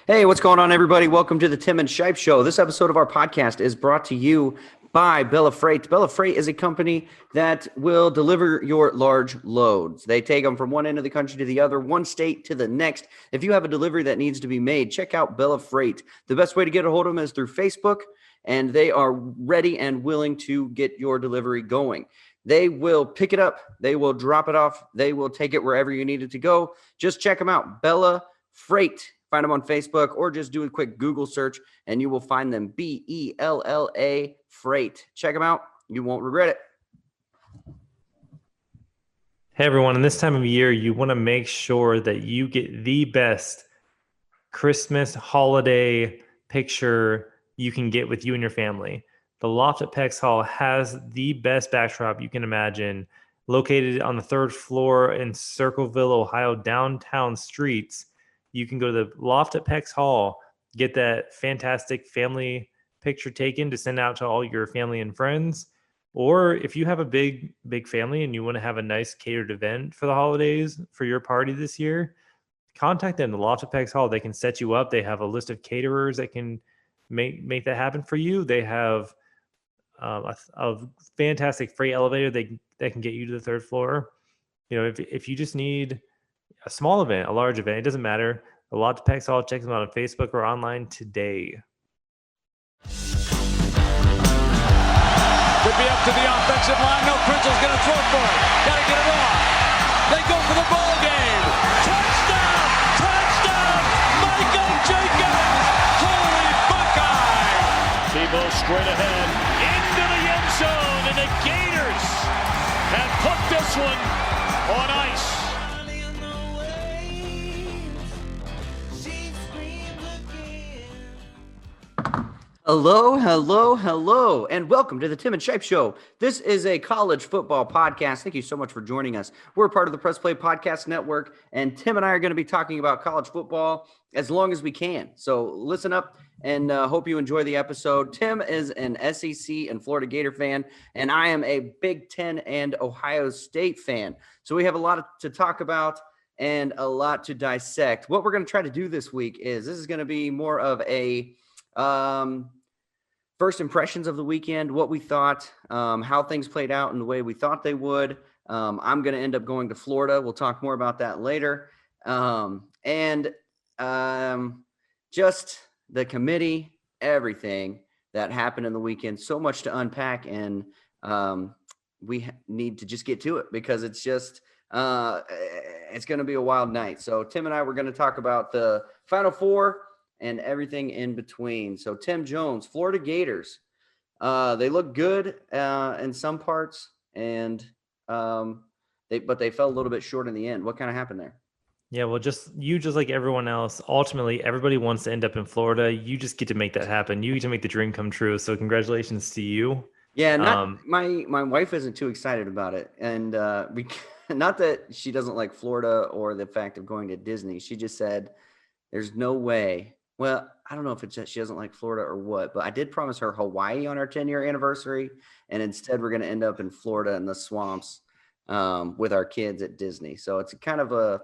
Hey, what's going on, everybody? Welcome to the Tim and Shipe Show. This episode of our podcast is brought to you by Bella Freight. Bella Freight is a company that will deliver your large loads. They take them from one end of the country to the other, one state to the next. If you have a delivery that needs to be made, check out Bella Freight. The best way to get a hold of them is through Facebook, and they are ready and willing to get your delivery going. They will pick it up. They will drop it off. They will take it wherever you need it to go. Just check them out, Bella Freight. Find them on Facebook or just do a quick Google search and you will find them. Bella Freight. Check them out. You won't regret it. Hey everyone, in this time of year, you want to make sure that you get the best Christmas holiday picture you can get with you and your family. The Loft at Pex Hall has the best backdrop you can imagine, located on the third floor in Circleville, Ohio, downtown streets. You can go to the Loft at Pex Hall, get that fantastic family picture taken to send out to all your family and friends. Or if you have a big family and you want to have a nice catered event for the holidays for your party this year, contact them, the Loft at Pex Hall. They can set you up. They have a list of caterers that can make that happen for you. They have a fantastic freight elevator that can get you to the third floor. You know, if you just need a small event, a large event, it doesn't matter. The Loft at Pex Hall, check them out on Facebook or online today. Could be up to the offensive line. No, Prince's going to throw for it. Got to get it off. They go for the ball game. Touchdown! Touchdown! Michael Jenkins! Holy Buckeye! Tebow straight ahead into the end zone, and the Gators have put this one on ice. Hello, and welcome to the Tim and Shipe Show. This is a college football podcast. Thank you so much for joining us. We're part of the Press Play Podcast Network, and Tim and I are going to be talking about college football as long as we can. So listen up and hope you enjoy the episode. Tim is an SEC and Florida Gator fan, and I am a Big Ten and Ohio State fan. So we have a lot to talk about and a lot to dissect. What we're going to try to do this week is going to be more of a first impressions of the weekend, what we thought, how things played out in the way we thought they would. I'm going to end up going to Florida. We'll talk more about that later. Just the committee, everything that happened in the weekend, so much to unpack, and we need to just get to it because it's just it's going to be a wild night. So Tim and I were going to talk about the Final Four and everything in between. So Tim Jones, Florida Gators, they look good in some parts, and but they fell a little bit short in the end. What kind of happened there? Yeah, well, just like everyone else, ultimately everybody wants to end up in Florida. You just get to make that happen. You get to make the dream come true. So congratulations to you. Yeah, my wife isn't too excited about it, and not that she doesn't like Florida or the fact of going to Disney. She just said, "There's no way." Well, I don't know if it's just she doesn't like Florida or what, but I did promise her Hawaii on our 10-year anniversary, and instead we're going to end up in Florida in the swamps with our kids at Disney. So it's kind of a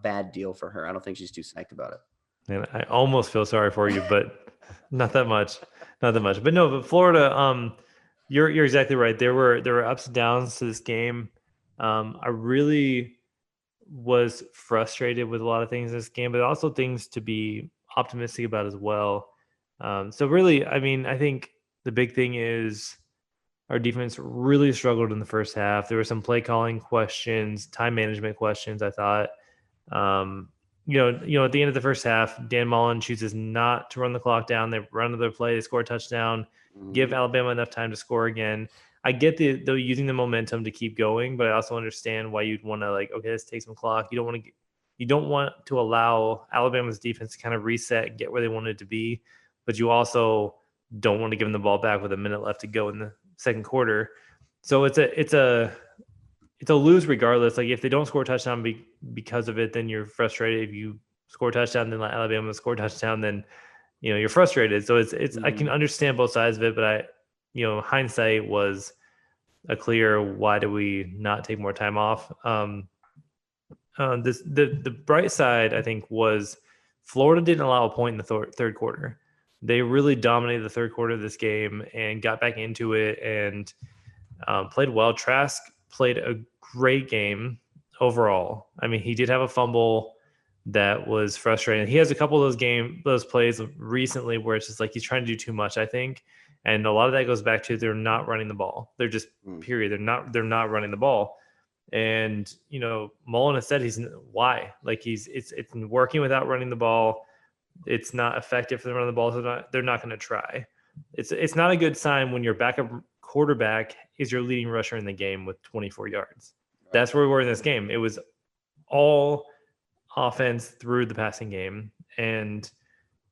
bad deal for her. I don't think she's too psyched about it. And I almost feel sorry for you, but not that much. But no, but Florida, you're exactly right. There were ups and downs to this game. I really was frustrated with a lot of things in this game, but also things to be optimistic about as well. So really, I mean, I think the big thing is our defense really struggled in the first half. There were some play calling questions, time management questions. I thought, at the end of the first half, Dan Mullen chooses not to run the clock down. They run another play, they score a touchdown, give Alabama enough time to score again. I get they're using the momentum to keep going, but I also understand why you'd want to let's take some clock. You don't want to allow Alabama's defense to kind of reset and get where they wanted it to be, but you also don't want to give them the ball back with a minute left to go in the second quarter. So it's a lose regardless. Like if they don't score a touchdown because of it, then you're frustrated. If you score a touchdown, then let Alabama score a touchdown, then you're frustrated. So it's I can understand both sides of it, but hindsight was a clear why do we not take more time off. The bright side, I think, was Florida didn't allow a point in the third quarter. They really dominated the third quarter of this game and got back into it and played well. Trask played a great game overall. I mean, he did have a fumble that was frustrating. He has a couple of those plays recently where it's just like he's trying to do too much, I think. And a lot of that goes back to they're not running the ball. They're just period. They're not running the ball. And Mullen has said why? Like it's working without running the ball. It's not effective for them running the ball, so they're not going to try. It's not a good sign when your backup quarterback is your leading rusher in the game with 24 yards. That's where we were in this game. It was all offense through the passing game, and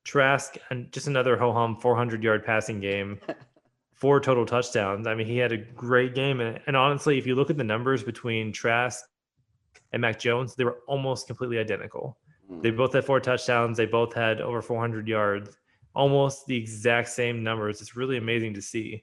Trask and just another ho-hum 400-yard passing game, 4 total touchdowns. I mean, he had a great game, and honestly, if you look at the numbers between Trask and Mac Jones, they were almost completely identical. They both had 4 touchdowns. They both had over 400 yards, almost the exact same numbers. It's really amazing to see.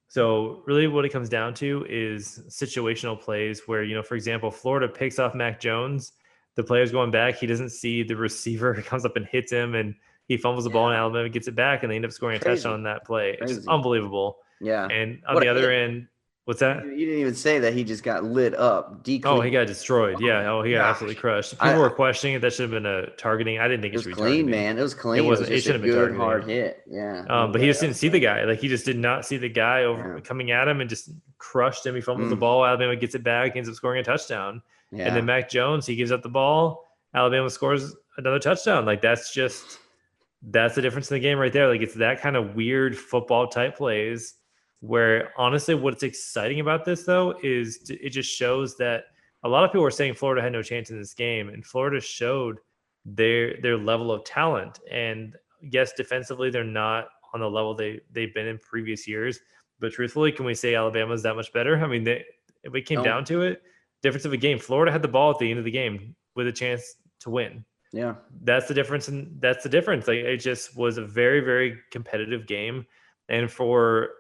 So really what it comes down to is situational plays where, for example, Florida picks off Mac Jones. The player's going back. He doesn't see the receiver. He comes up and hits him, and he fumbles the ball, and Alabama gets it back, and they end up scoring a touchdown on that play. It's just unbelievable. Yeah. And on the other end, what's that? You didn't even say that he just got lit up. Oh, he got destroyed. Yeah. Oh, he got absolutely crushed. People were questioning if that should have been a targeting. I didn't think it should be clean, man. It was clean. It wasn't. It should have been good, hard hit. Yeah. But he just didn't see the guy. Like he just did not see the guy coming at him and just crushed him. He fumbles the ball. Alabama gets it back. Ends up scoring a touchdown. Yeah. And then Mac Jones, he gives up the ball. Alabama scores another touchdown. Like that's the difference in the game right there. Like it's that kind of weird football type plays where honestly what's exciting about this though is it just shows that a lot of people were saying Florida had no chance in this game, and Florida showed their level of talent. And yes, defensively they're not on the level they've been in previous years, but truthfully, can we say Alabama's that much better? I mean, if it came down to it, difference of a game, Florida had the ball at the end of the game with a chance to win. Yeah, that's the difference. And that's the difference. Like it just was a very, very competitive game. And for,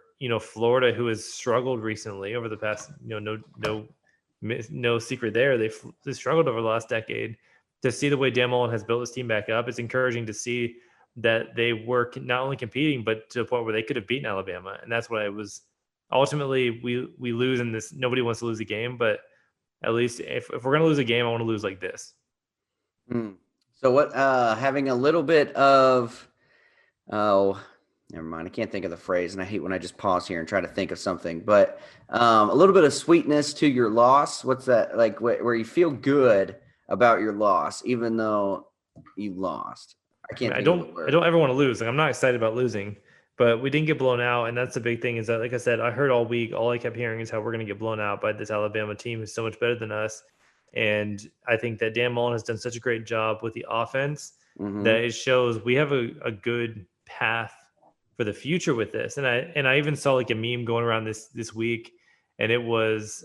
Florida, who has struggled recently over the past, no secret there. They struggled over the last decade. To see the way Dan Mullen has built his team back up, it's encouraging to see that they were not only competing, but to a point where they could have beaten Alabama. And that's what it was. Ultimately, we lose in this. Nobody wants to lose a game, but at least if we're going to lose a game, I want to lose like this. So what, having a little bit of, never mind. I can't think of the phrase, and I hate when I just pause here and try to think of something, but a little bit of sweetness to your loss. What's that like where you feel good about your loss, even though you lost? I don't ever want to lose. Like I'm not excited about losing, but we didn't get blown out. And that's the big thing is that, like I said, I heard all week, all I kept hearing is how we're going to get blown out by this Alabama team who's so much better than us. And I think that Dan Mullen has done such a great job with the offense that it shows we have a good path for the future with this. And I even saw like a meme going around this week, and it was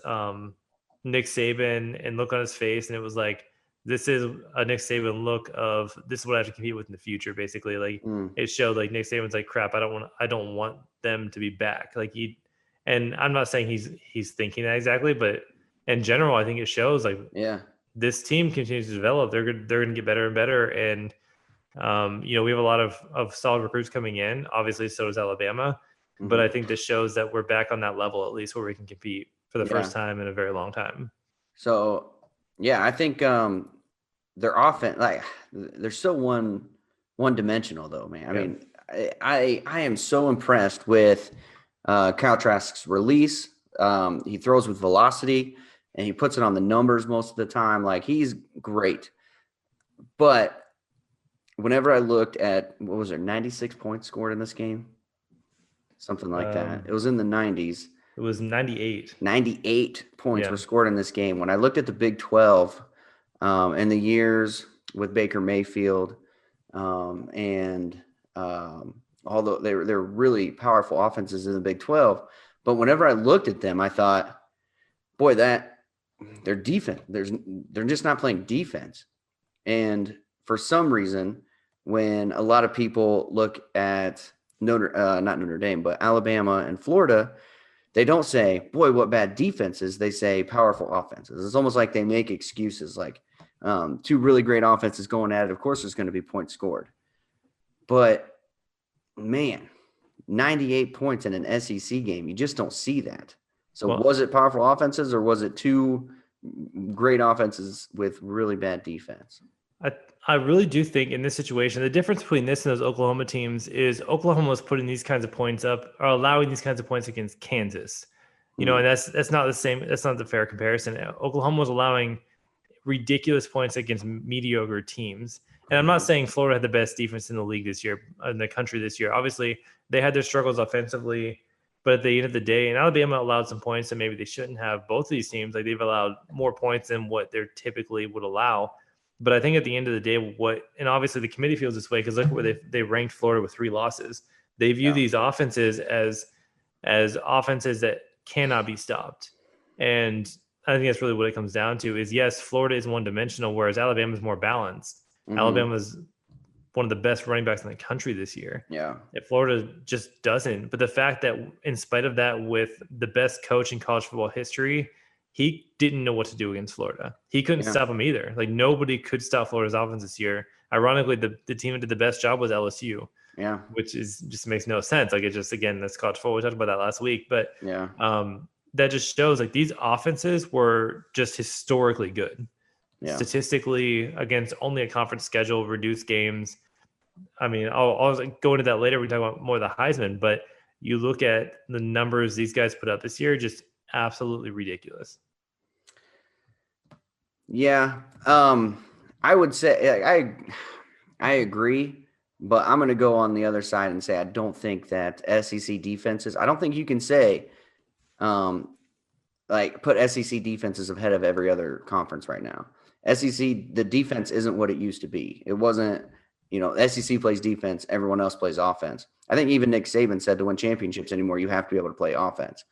Nick Saban and look on his face, and it was like, this is a Nick Saban look of this is what I have to compete with in the future. Basically, like it showed like Nick Saban's like, crap, I don't want them to be back. Like and I'm not saying he's thinking that exactly, but in general, I think it shows like this team continues to develop. They're going to get better and better. And we have a lot of solid recruits coming in. Obviously, so does Alabama. But I think this shows that we're back on that level at least where we can compete for the first time in a very long time. So. Yeah, I think their offense, like they're so one-dimensional though, man. I mean, I am so impressed with Kyle Trask's release. He throws with velocity, and he puts it on the numbers most of the time. Like he's great. But whenever I looked at 96 points scored in this game, something like that. It was in the 90s. It was 98. 98 points were scored in this game. When I looked at the Big 12 and the years with Baker Mayfield and although they're really powerful offenses in the Big 12, but whenever I looked at them, I thought, boy, that their defense, they're just not playing defense. And for some reason, when a lot of people look at not Notre Dame, but Alabama and Florida, they don't say, boy, what bad defenses. They say powerful offenses. It's almost like they make excuses like, Two really great offenses going at it. Of course, there's going to be points scored. But, man, 98 points in an SEC game, you just don't see that. So was it powerful offenses or was it two great offenses with really bad defense? I really do think in this situation, the difference between this and those Oklahoma teams is Oklahoma was putting these kinds of points up or allowing these kinds of points against Kansas. And that's not the same. That's not the fair comparison. Oklahoma was allowing ridiculous points against mediocre teams. And I'm not saying Florida had the best defense in the league this year, in the country this year. Obviously, they had their struggles offensively, but at the end of the day, and Alabama allowed some points that maybe they shouldn't have. Both of these teams, like they've allowed more points than what they typically would allow. But I think at the end of the day, and obviously the committee feels this way because look where they ranked Florida with 3 losses. They view these offenses as offenses that cannot be stopped. And I think that's really what it comes down to is, yes, Florida is one-dimensional, whereas Alabama is more balanced. Mm-hmm. Alabama is one of the best running backs in the country this year. Yeah. If Florida just doesn't. But the fact that in spite of that, with the best coach in college football history, he didn't know what to do against Florida. He couldn't stop them either. Like nobody could stop Florida's offense this year. Ironically, the team that did the best job was LSU. Yeah. Which just makes no sense. Like it just, again, that's college football. We talked about that last week. But that just shows like these offenses were just historically good. Yeah. Statistically, against only a conference schedule, reduced games. I mean, I'll go into that later. We talk about more of the Heisman, but you look at the numbers these guys put up this year, just absolutely ridiculous. Yeah. I would say I agree, but I'm going to go on the other side and say I don't think that SEC defenses, I don't think you can say put SEC defenses ahead of every other conference right now. SEC, the defense isn't what it used to be. It wasn't, SEC plays defense, everyone else plays offense. I think even Nick Saban said to win championships anymore, you have to be able to play offense.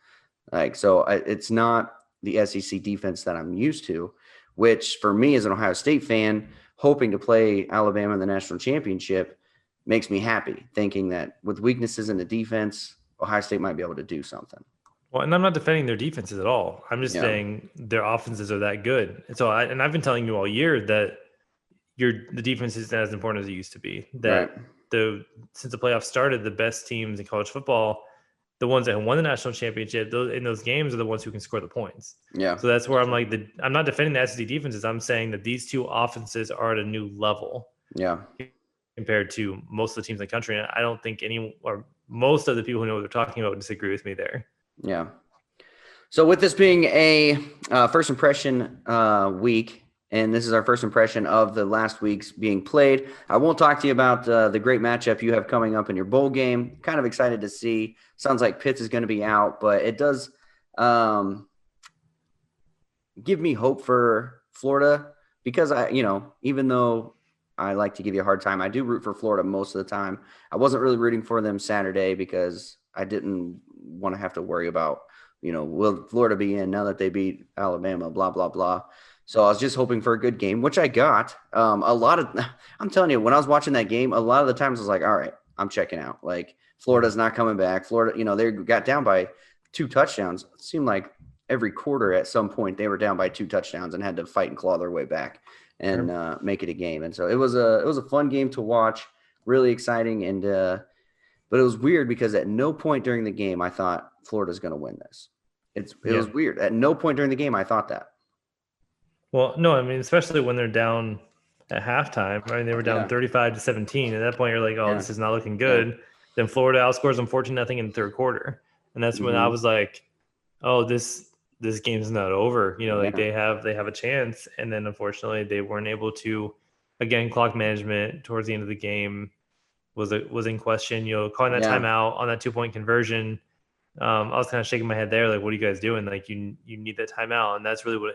So it's not the SEC defense that I'm used to, which for me as an Ohio State fan, hoping to play Alabama in the national championship makes me happy, thinking that with weaknesses in the defense, Ohio State might be able to do something. Well, and I'm not defending their defenses at all. I'm just saying their offenses are that good. And so I've been telling you all year that the defense isn't as important as it used to be. That since the playoffs started, the best teams in college football, the ones that have won the national championship, in those games are the ones who can score the points. Yeah. So that's where I'm like, I'm not defending the SEC defenses. I'm saying that these two offenses are at a new level. Yeah. Compared to most of the teams in the country. And I don't think most of the people who know what they're talking about would disagree with me there. Yeah. So with this being a first impression week, and this is our first impression of the last week's being played, I won't talk to you about the great matchup you have coming up in your bowl game. Kind of excited to see. Sounds like Pitts is going to be out, but it does give me hope for Florida because even though I like to give you a hard time, I do root for Florida most of the time. I wasn't really rooting for them Saturday because I didn't want to have to worry about, will Florida be in now that they beat Alabama, blah, blah, blah. So I was just hoping for a good game, which I got. I'm telling you, when I was watching that game, a lot of the times I was like, all right, I'm checking out. Like Florida's not coming back. Florida, they got down by 2 touchdowns. It seemed like every quarter at some point they were down by 2 touchdowns and had to fight and claw their way back and make it a game. And so it was a fun game to watch, really exciting. And but it was weird because at no point during the game I thought Florida's going to win this. It was weird. At no point during the game I thought that. Well, no, I mean, especially when they're down at halftime, right? They were down 35-17. At that point, you're like, oh, this is not looking good. Yeah. Then Florida outscores them 14-0 in the third quarter. And that's when I was like, oh, this game's not over. They have a chance. And then unfortunately they weren't able to. Again, clock management towards the end of the game was in question. Calling that timeout on that 2-point conversion. I was kind of shaking my head there, like, what are you guys doing? Like, you need that timeout. And that's really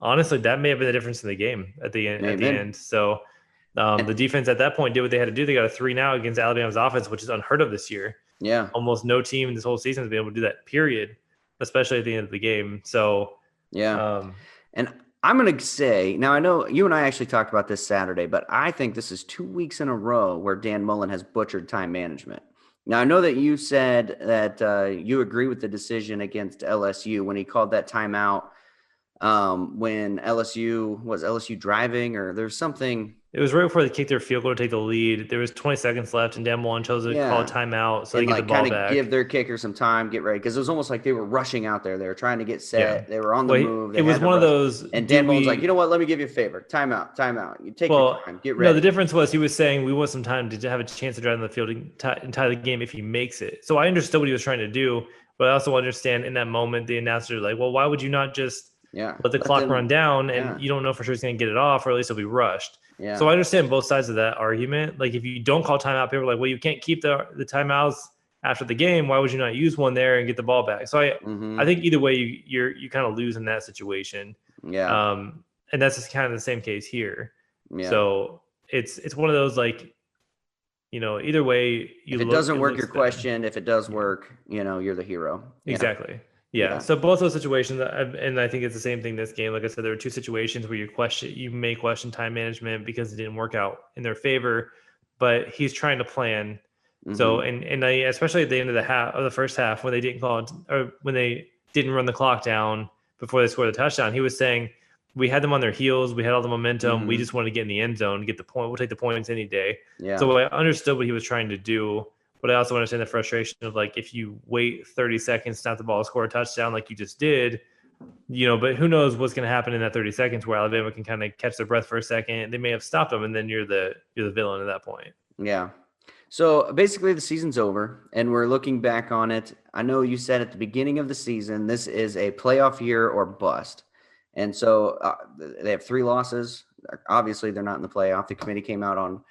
honestly, that may have been the difference in the game at the end. So the defense at that point did what they had to do. They got a 3-and-out against Alabama's offense, which is unheard of this year. Yeah. Almost no team in this whole season has been able to do that, period, especially at the end of the game. So, and I'm going to say, now I know you and I actually talked about this Saturday, but I think this is 2 weeks in a row where Dan Mullen has butchered time management. Now, I know that you said that you agree with the decision against LSU when he called that timeout when LSU driving, or there's something. It was right before they kicked their field goal to take the lead. There was 20 seconds left, and Dan Mullen chose to call a timeout so they get the ball back. Give their kicker some time, get ready, because it was almost like they were rushing out there. They were trying to get set. Yeah. They were on the move. It was one of those. And Dan Mullen's like, you know what? Let me give you a favor. Timeout. You take your time. Get ready. No, the difference was he was saying we want some time to have a chance to drive on the field and tie the game if he makes it. So I understood what he was trying to do, but I also understand in that moment the announcer was like, well, why would you not just let the clock run down and you don't know for sure he's going to get it off, or at least he'll be rushed. Yeah. So I understand both sides of that argument. Like if you don't call timeout, people are like, well, you can't keep the timeouts after the game. Why would you not use one there and get the ball back? So I think either way you kind of lose in that situation. Yeah. And that's just kind of the same case here. Yeah. So it's one of those, like, either way if it doesn't work, you're questioned. If it does work, you're the hero. Exactly. Yeah. So both those situations, and I think it's the same thing this game. Like I said, there were two situations where you may question time management because it didn't work out in their favor, but he's trying to plan. Mm-hmm. So and I, especially at the end of the first half, when they didn't call it, or when they didn't run the clock down before they scored the touchdown, he was saying we had them on their heels, we had all the momentum, we just wanted to get in the end zone, get the point. We'll take the points any day. Yeah. So I understood what he was trying to do. But I also understand the frustration of, like, if you wait 30 seconds, snap the ball, score a touchdown like you just did, but who knows what's going to happen in that 30 seconds where Alabama can kind of catch their breath for a second. They may have stopped them, and then you're the villain at that point. Yeah. So basically the season's over, and we're looking back on it. I know you said at the beginning of the season, this is a playoff year or bust. And so they have 3 losses. Obviously, they're not in the playoff. The committee came out on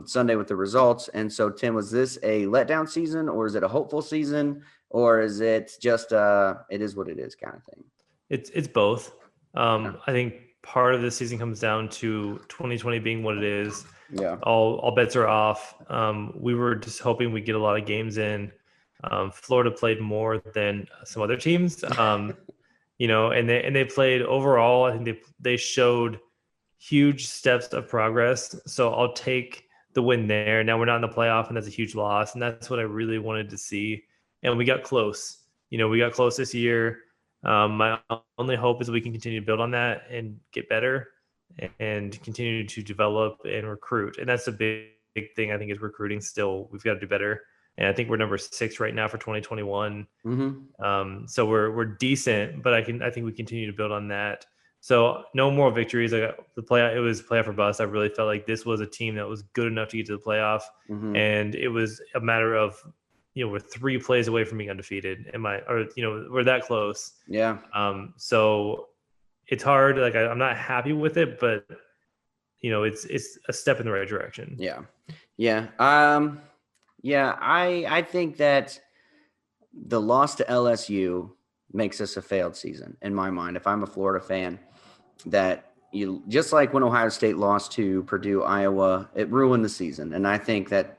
Sunday with the results. And so, Tim, was this a letdown season, or is it a hopeful season, or is it just it is what it is kind of thing? It's both. I think part of this season comes down to 2020 being what it is. Yeah. All bets are off. We were just hoping we'd get a lot of games in. Florida played more than some other teams. And they played overall. I think they showed huge steps of progress. So I'll take the win there. Now we're not in the playoff, and that's a huge loss. And that's what I really wanted to see. And we got close. We got close this year. My only hope is we can continue to build on that and get better and continue to develop and recruit. And that's a big thing, I think, is recruiting still. We've got to do better. And I think we're number 6 right now for 2021. Mm-hmm. So we're decent, but I think we continue to build on that. So no more victories. It was playoff or bust. I really felt like this was a team that was good enough to get to the playoff. Mm-hmm. And it was a matter of, we're 3 plays away from being undefeated. We're that close. Yeah. So it's hard. Like I'm not happy with it, but it's a step in the right direction. Yeah. Yeah. I think that the loss to LSU makes us a failed season in my mind. If I'm a Florida fan, that just like when Ohio State lost to Purdue, Iowa, it ruined the season. And I think that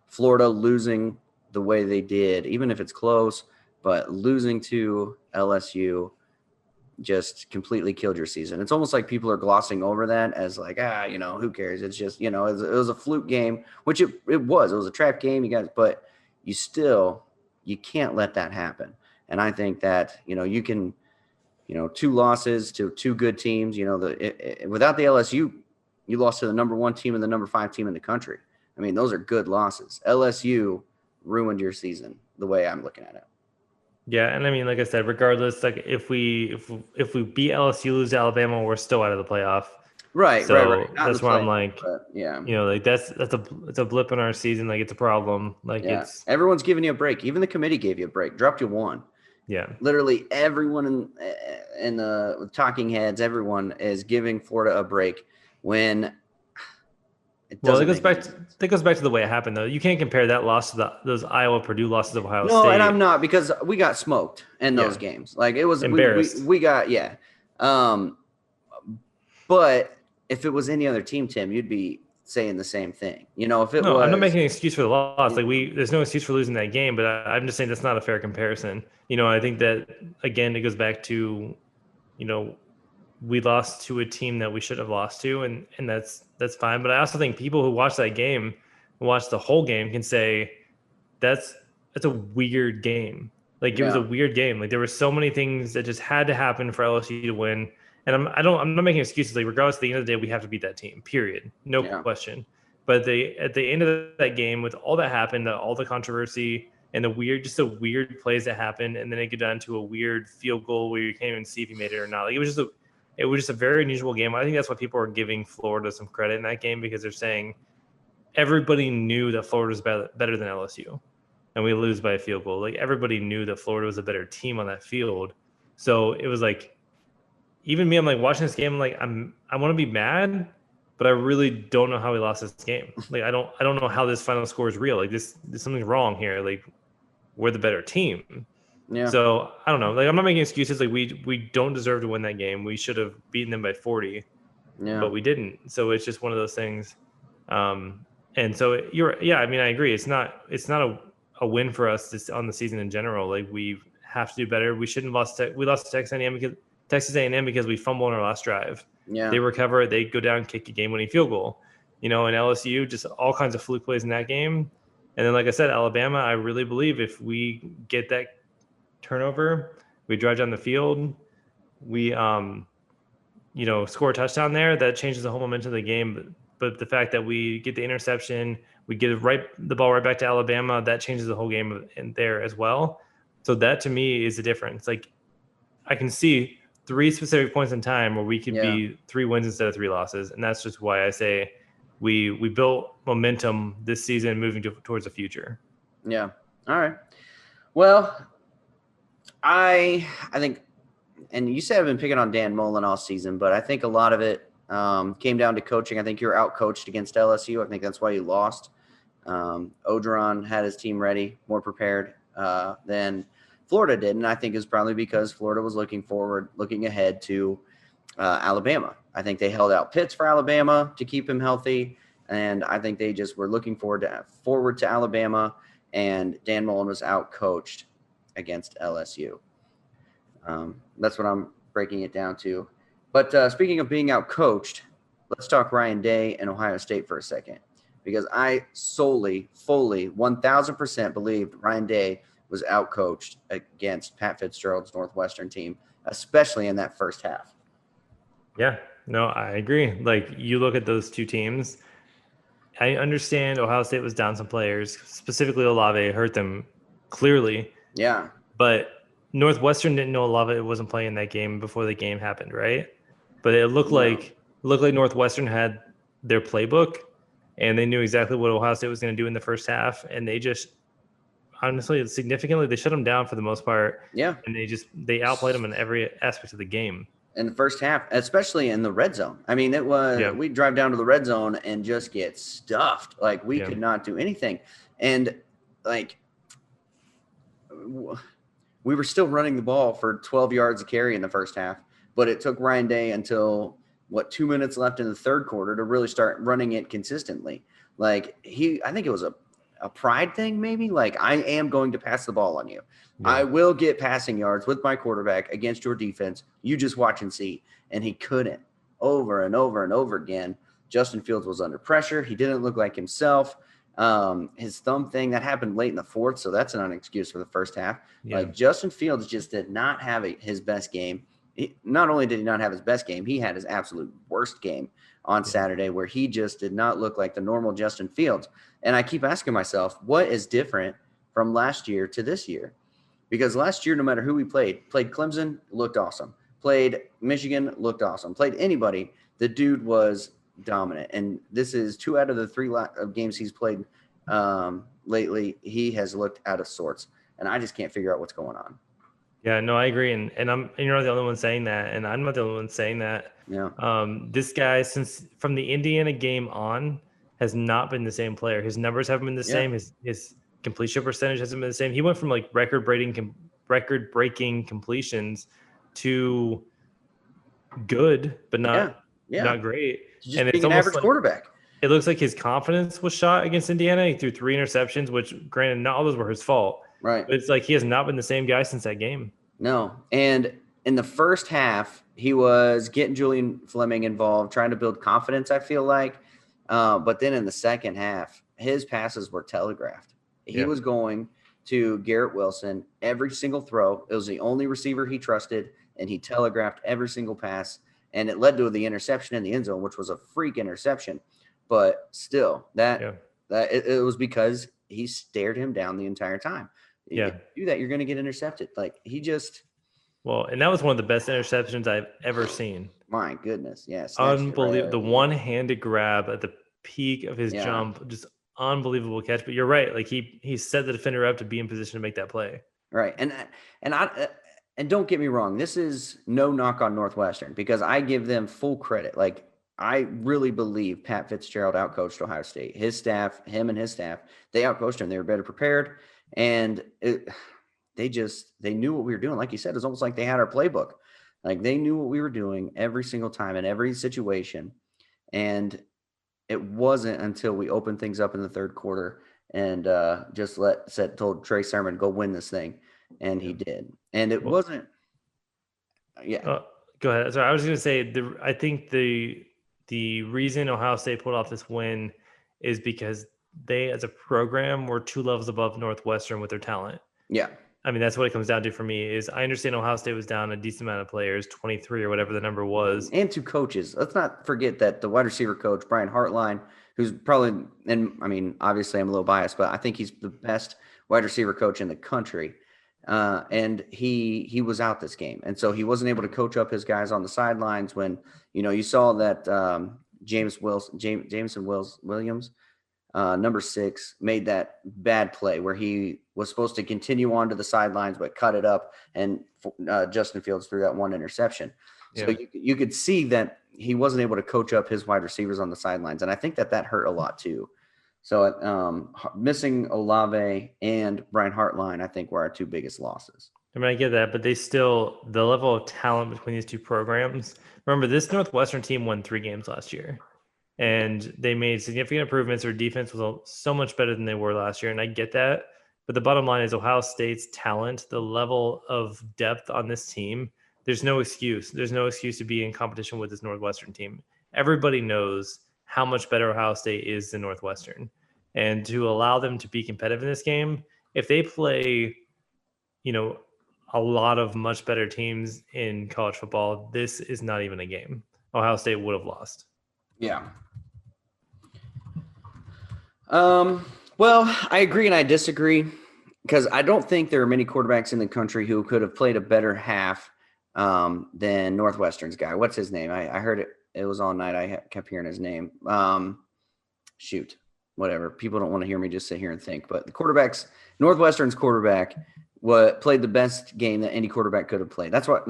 Florida losing the way they did, even if it's close, but losing to LSU just completely killed your season. It's almost like people are glossing over that as like, who cares? It's just, it was a fluke game, which it was. It was a trap game, you guys, but you can't let that happen. And I think that, you can, 2 losses to 2 good teams, without the LSU, you lost to the number 1 team and the number 5 team in the country. I mean, those are good losses. LSU ruined your season the way I'm looking at it. Yeah, and I mean, like I said, regardless, like if we beat LSU, lose to Alabama, we're still out of the playoff. Right, so right. That's why I'm like, yeah, like it's a blip in our season. Like it's a problem. Like everyone's giving you a break. Even the committee gave you a break. Dropped you 1. Yeah, literally everyone in the talking heads, everyone is giving Florida a break when. It goes back to the way it happened, though. You can't compare that loss to those Purdue losses of Ohio State. No, and I'm not, because we got smoked in those games. Like it was embarrassed. We got but if it was any other team, Tim, you'd be saying the same thing. If it was. I'm not making an excuse for the loss. Like there's no excuse for losing that game, but I'm just saying that's not a fair comparison. I think that again it goes back to, we lost to a team that we should have lost to, and that's fine. But I also think people who watch that game, watch the whole game, can say that's a weird game. Like it was a weird game. Like there were so many things that just had to happen for LSU to win. And I'm not making excuses. Like regardless, at the end of the day, we have to beat that team. Period. No question. But at the end of that game, with all that happened, all the controversy and the weird plays that happened, and then it got down to a weird field goal where you can't even see if he made it or not. Like it was just a very unusual game. I think that's why people are giving Florida some credit in that game, because they're saying everybody knew that Florida was better than LSU, and we lose by a field goal. Like everybody knew that Florida was a better team on that field. So it was like, even me, I'm like watching this game, I'm like, I want to be mad, but I really don't know how we lost this game. Like I don't know how this final score is real. Like there's something wrong here. Like we're the better team. Yeah. So I don't know. Like I'm not making excuses. Like we don't deserve to win that game. We should have beaten them by 40. Yeah. But we didn't. So it's just one of those things. And so I mean, I agree. It's not a win for us on the season in general. Like we have to do better. We shouldn't have lost. We lost to Texas A&M because we fumbled on our last drive. Yeah. They recover. They go down, kick a game-winning field goal. And LSU, just all kinds of fluke plays in that game. And then, like I said, Alabama, I really believe if we get that turnover, we drive down the field, we score a touchdown there, that changes the whole momentum of the game. But the fact that we get the interception, we get the ball right back to Alabama, that changes the whole game in there as well. So that to me is the difference. Like I can see 3 specific points in time where we could be 3 wins instead of 3 losses, and that's just why I say we built momentum this season moving towards the future. Yeah. All right. Well, I think, and you said I've been picking on Dan Mullen all season, but I think a lot of it came down to coaching. I think you were out-coached against LSU. I think that's why you lost. Ogeron had his team ready, more prepared than Florida did, and I think it's probably because Florida was looking ahead to Alabama. I think they held out Pitts for Alabama to keep him healthy, and I think they just were looking forward to Alabama, and Dan Mullen was out-coached against LSU. That's what I'm breaking it down to. But speaking of being out-coached, let's talk Ryan Day and Ohio State for a second, because I fully, 1,000% believed Ryan Day was out-coached against Pat Fitzgerald's Northwestern team, especially in that first half. Yeah, no, I agree. Like you look at those two teams, I understand Ohio State was down some players, specifically Olave hurt them clearly. Yeah. But Northwestern didn't know Olave wasn't playing that game before the game happened, right? But it looked like Northwestern had their playbook, and they knew exactly what Ohio State was going to do in the first half, and they just honestly significantly they shut them down for the most part. Yeah. And they outplayed them in every aspect of the game. In the first half, especially in the red zone. I mean, it was we'd drive down to the red zone and just get stuffed. Like we could not do anything. And like we were still running the ball for 12 yards a carry in the first half, but it took Ryan Day until 2 minutes left in the third quarter to really start running it consistently. Like I think it was a pride thing, maybe. Like, I am going to pass the ball on you. Yeah. I will get passing yards with my quarterback against your defense. You just watch and see. And he couldn't. Over and over and over again. Justin Fields was under pressure. He didn't look like himself. His thumb thing, that happened late in the fourth, so that's not an excuse for the first half. Yeah. Like, Justin Fields just did not have his best game. Not only did he not have his best game, he had his absolute worst game on Saturday, where he just did not look like the normal Justin Fields. And I keep asking myself, what is different from last year to this year? Because last year, no matter who we played Clemson, looked awesome. Played Michigan, looked awesome. Played anybody, the dude was dominant. And this is 2 out of the 3 games he's played lately. He has looked out of sorts. And I just can't figure out what's going on. Yeah, no, I agree. And you're not the only one saying that. And I'm not the only one saying that. Yeah. This guy, since from the Indiana game on, has not been the same player. His numbers haven't been the same. His completion percentage hasn't been the same. He went from like record-breaking completions to good, but not great. Just and it's an average quarterback. It looks like his confidence was shot against Indiana. He threw 3 interceptions, which, granted, not all those were his fault. Right. But it's like he has not been the same guy since that game. No. And in the first half, he was getting Julian Fleming involved, trying to build confidence, I feel like. But then in the second half, his passes were telegraphed. He was going to Garrett Wilson every single throw. It was the only receiver he trusted, and he telegraphed every single pass, and it led to the interception in the end zone, which was a freak interception. But still, it was because he stared him down the entire time. Yeah. If you do that, you're going to get intercepted. Like, he just – well, and that was one of the best interceptions I've ever seen. my goodness, yes. Unbelievable. The one-handed grab at the peak of his jump, just unbelievable catch. But you're right. Like, he set the defender up to be in position to make that play. Right. And don't get me wrong, this is no knock on Northwestern, because I give them full credit. Like, I really believe Pat Fitzgerald outcoached Ohio State. His staff, him and his staff, they outcoached him. They were better prepared, and they knew what we were doing. Like you said, it was almost like they had our playbook. Like, they knew what we were doing every single time in every situation. And it wasn't until we opened things up in the third quarter and told Trey Sermon, go win this thing. And he did. And it wasn't. Yeah. Go ahead. Sorry, I was going to say, I think the reason Ohio State pulled off this win is because they, as a program, were 2 levels above Northwestern with their talent. Yeah. I mean, that's what it comes down to for me. Is I understand Ohio State was down a decent amount of players, 23 or whatever the number was. And 2 coaches. Let's not forget that the wide receiver coach, Brian Hartline, who's probably, and I mean, obviously I'm a little biased, but I think he's the best wide receiver coach in the country. And he was out this game. And so he wasn't able to coach up his guys on the sidelines when, you saw that Jameson Williams, number 6, made that bad play where he was supposed to continue on to the sidelines, but cut it up, and Justin Fields threw that one interception. Yeah. So you could see that he wasn't able to coach up his wide receivers on the sidelines. And I think that hurt a lot too. So missing Olave and Brian Hartline, I think, were our 2 biggest losses. I mean, I get that, but the level of talent between these 2 programs. Remember, this Northwestern team won 3 games last year, and they made significant improvements. Their defense was so much better than they were last year, and I get that. But the bottom line is Ohio State's talent, the level of depth on this team, there's no excuse. There's no excuse to be in competition with this Northwestern team. Everybody knows how much better Ohio State is than Northwestern. And to allow them to be competitive in this game, if they play, a lot of much better teams in college football, this is not even a game. Ohio State would have lost. Yeah. Well, I agree and I disagree, because I don't think there are many quarterbacks in the country who could have played a better half than Northwestern's guy. What's his name? I heard it. It was all night. I kept hearing his name. Whatever. People don't want to hear me just sit here and think. But Northwestern's quarterback played the best game that any quarterback could have played. That's what,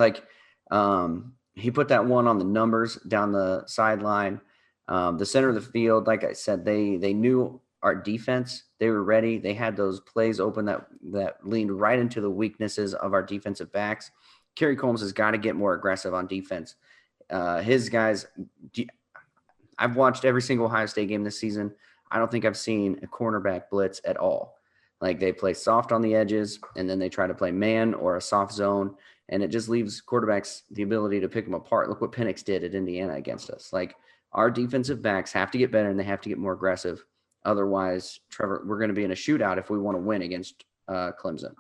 he put that one on the numbers down the sideline. The center of the field, like I said, they knew our defense. They were ready. They had those plays open that leaned right into the weaknesses of our defensive backs. Kerry Combs has got to get more aggressive on defense. His guys, I've watched every single Ohio State game this season. I don't think I've seen a cornerback blitz at all. Like, they play soft on the edges, and then they try to play man or a soft zone, and it just leaves quarterbacks the ability to pick them apart. Look what Penix did at Indiana against us. Like, our defensive backs have to get better, and they have to get more aggressive. Otherwise, Trevor, we're going to be in a shootout if we want to win against Clemson.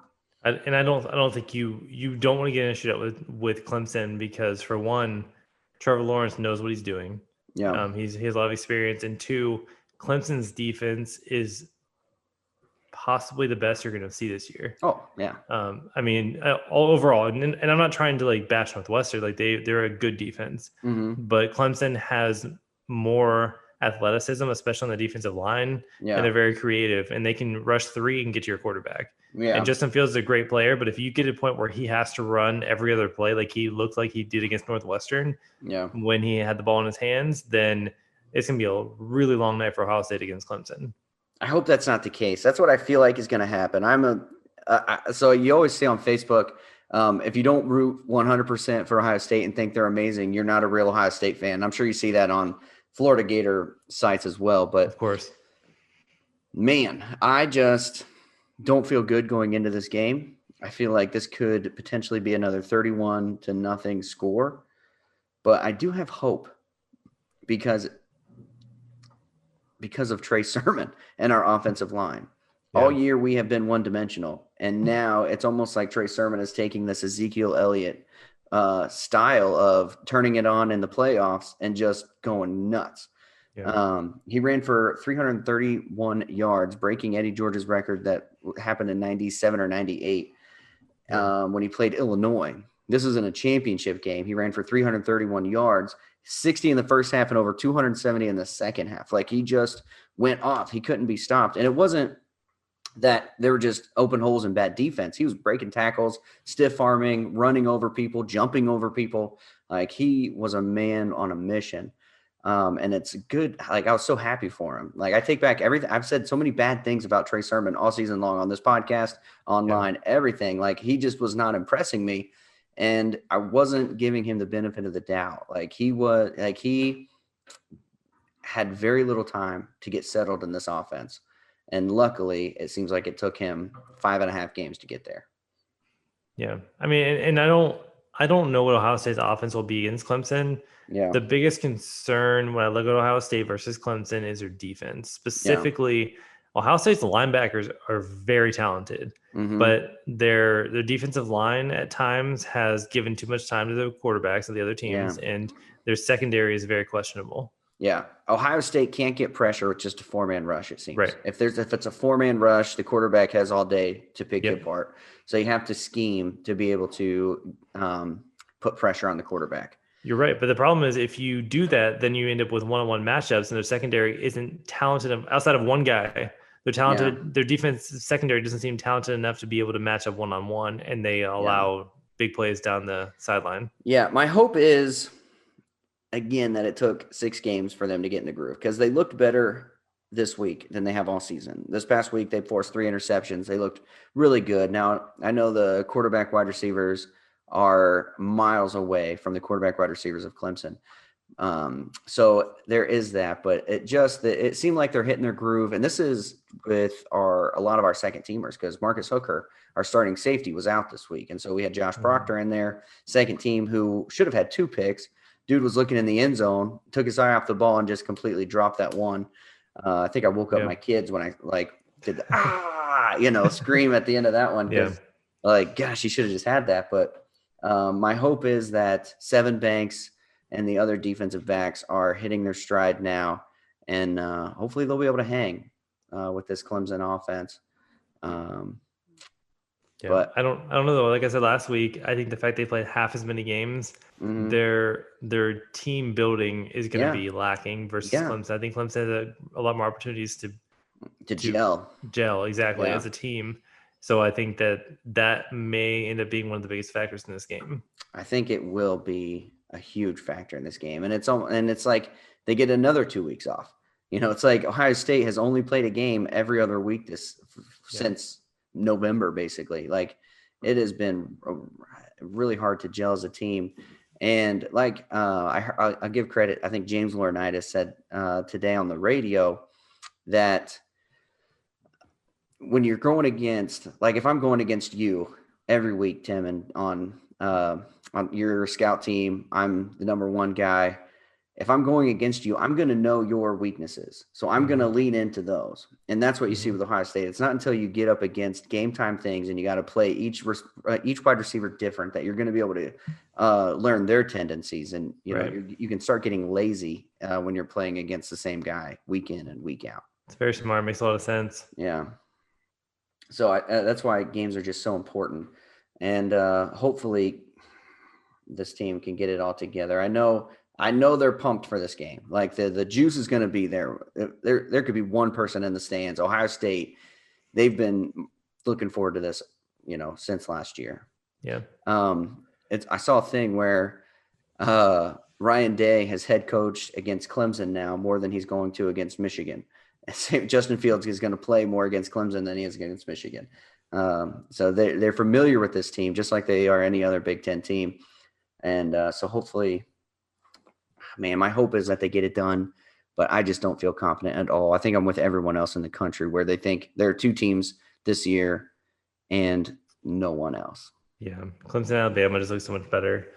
I don't think you don't want to get in a shootout with Clemson, because, for one, Trevor Lawrence knows what he's doing. Yeah, he has a lot of experience, and 2, Clemson's defense is possibly the best you're going to see this year. Oh, yeah. I mean, all overall, and I'm not trying to bash Northwestern. Like, they're a good defense, but Clemson has more athleticism, especially on the defensive line. Yeah. And they're very creative, and they can rush 3 and get to your quarterback. Yeah. And Justin Fields is a great player, but if you get to a point where he has to run every other play, like he looked like he did against Northwestern, when he had the ball in his hands, then it's going to be a really long night for Ohio State against Clemson. I hope that's not the case. That's what I feel like is going to happen. So you always say on Facebook, if you don't root 100% for Ohio State and think they're amazing, you're not a real Ohio State fan. I'm sure you see that on Florida Gator sites as well. But of course, man, I just don't feel good going into this game. I feel like this could potentially be another 31-0 score, but I do have hope because of Trey Sermon and our offensive line. All year we have been one-dimensional, and now it's almost like Trey Sermon is taking this Ezekiel Elliott style of turning it on in the playoffs and just going nuts. Yeah. He ran for 331 yards, breaking Eddie George's record that happened in 97 or 98 when he played Illinois. This was in a championship game. He ran for 331 yards, 60 in the first half and over 270 in the second half. Like, he just went off. He couldn't be stopped. And it wasn't that there were just open holes and bad defense. He was breaking tackles, stiff arming, running over people, jumping over people. Like, he was a man on a mission. And it's good. Like, I was so happy for him. Like, I take back everything. I've said so many bad things about Trey Sermon all season long on this podcast, online, everything. Like, he just was not impressing me. And I wasn't giving him the benefit of the doubt. He had very little time to get settled in this offense. And luckily, it seems like it took him 5.5 games to get there. Yeah. I mean, and I don't know what Ohio State's offense will be against Clemson. Yeah. The biggest concern when I look at Ohio State versus Clemson is their defense. Specifically, Ohio State's linebackers are very talented, but their defensive line at times has given too much time to the quarterbacks of the other teams, and their secondary is very questionable. Yeah. Ohio State can't get pressure with just a 4-man rush, it seems. Right. If it's a 4-man rush, the quarterback has all day to pick you apart. So you have to scheme to be able to put pressure on the quarterback. You're right. But the problem is, if you do that, then you end up with one-on-one matchups, and their secondary isn't talented outside of one guy. They're talented. Their defense secondary doesn't seem talented enough to be able to match up one-on-one, and they allow big plays down the sideline. Yeah. My hope is, again, that it took 6 games for them to get in the groove, because they looked better this week than they have all season. This past week, they forced 3 interceptions. They looked really good. Now, I know the quarterback wide receivers are miles away from the quarterback wide receivers of Clemson. So there is that, but it seemed like they're hitting their groove. And this is with a lot of our second teamers, because Marcus Hooker, our starting safety, was out this week. And so we had Josh Proctor in there, second team, who should have had 2 picks. Dude was looking in the end zone, took his eye off the ball, and just completely dropped that one. I think I woke up my kids when I did the scream at the end of that one. Gosh, he should have just had that. But my hope is that Seven Banks and the other defensive backs are hitting their stride now, and hopefully they'll be able to hang with this Clemson offense. But I don't know though. Like I said last week, I think the fact they played half as many games, their team building is going to be lacking versus Clemson. I think Clemson has a lot more opportunities to gel exactly as a team. So I think that may end up being one of the biggest factors in this game. I think it will be a huge factor in this game, and it's like they get another 2 weeks off. It's like Ohio State has only played a game every other week since November, basically. Like, it has been really hard to gel as a team. And I'll give credit. I think James Laurinaitis said today on the radio that when you're going against, like, if I'm going against you every week, Tim, and on your scout team, I'm the number 1 guy. If I'm going against you, I'm going to know your weaknesses. So I'm going to lean into those. And that's what you see with Ohio State. It's not until you get up against game time things and you got to play each wide receiver different that you're going to be able to learn their tendencies. And, you can start getting lazy when you're playing against the same guy week in and week out. It's very smart. Makes a lot of sense. Yeah. So that's why games are just so important. And hopefully this team can get it all together. I know they're pumped for this game. Like, the juice is going to be there. There could be one person in the stands. Ohio State, they've been looking forward to this, since last year. Yeah. I saw a thing where Ryan Day has head coached against Clemson now more than he's going to against Michigan. Justin Fields is going to play more against Clemson than he is against Michigan. So they're familiar with this team, just like they are any other Big Ten team. And so hopefully, man, my hope is that they get it done, but I just don't feel confident at all. I think I'm with everyone else in the country where they think there are 2 teams this year and no one else. Yeah. Clemson, Alabama just looks so much better.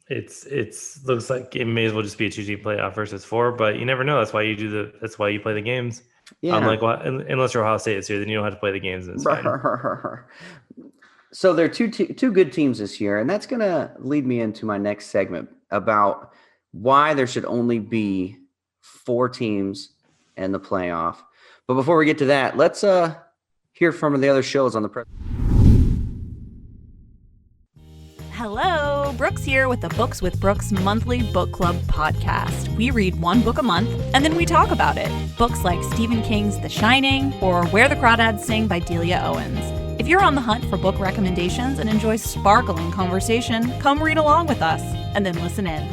It's looks like it may as well just be a 2-team playoff versus 4, but you never know. That's why you play the games. Yeah. Unlike unless you're Ohio State this year, then you don't have to play the games and it's fine. So there are two good teams this year, and that's going to lead me into my next segment about why there should only be 4 teams in the playoff. But before we get to that, let's hear from the other shows on the press. Hello, Brooks here with the Books with Brooks monthly book club podcast. We read one book a month and then we talk about it. Books like Stephen King's The Shining or Where the Crawdads Sing by Delia Owens. If you're on the hunt for book recommendations and enjoy sparkling conversation, come read along with us and then listen in.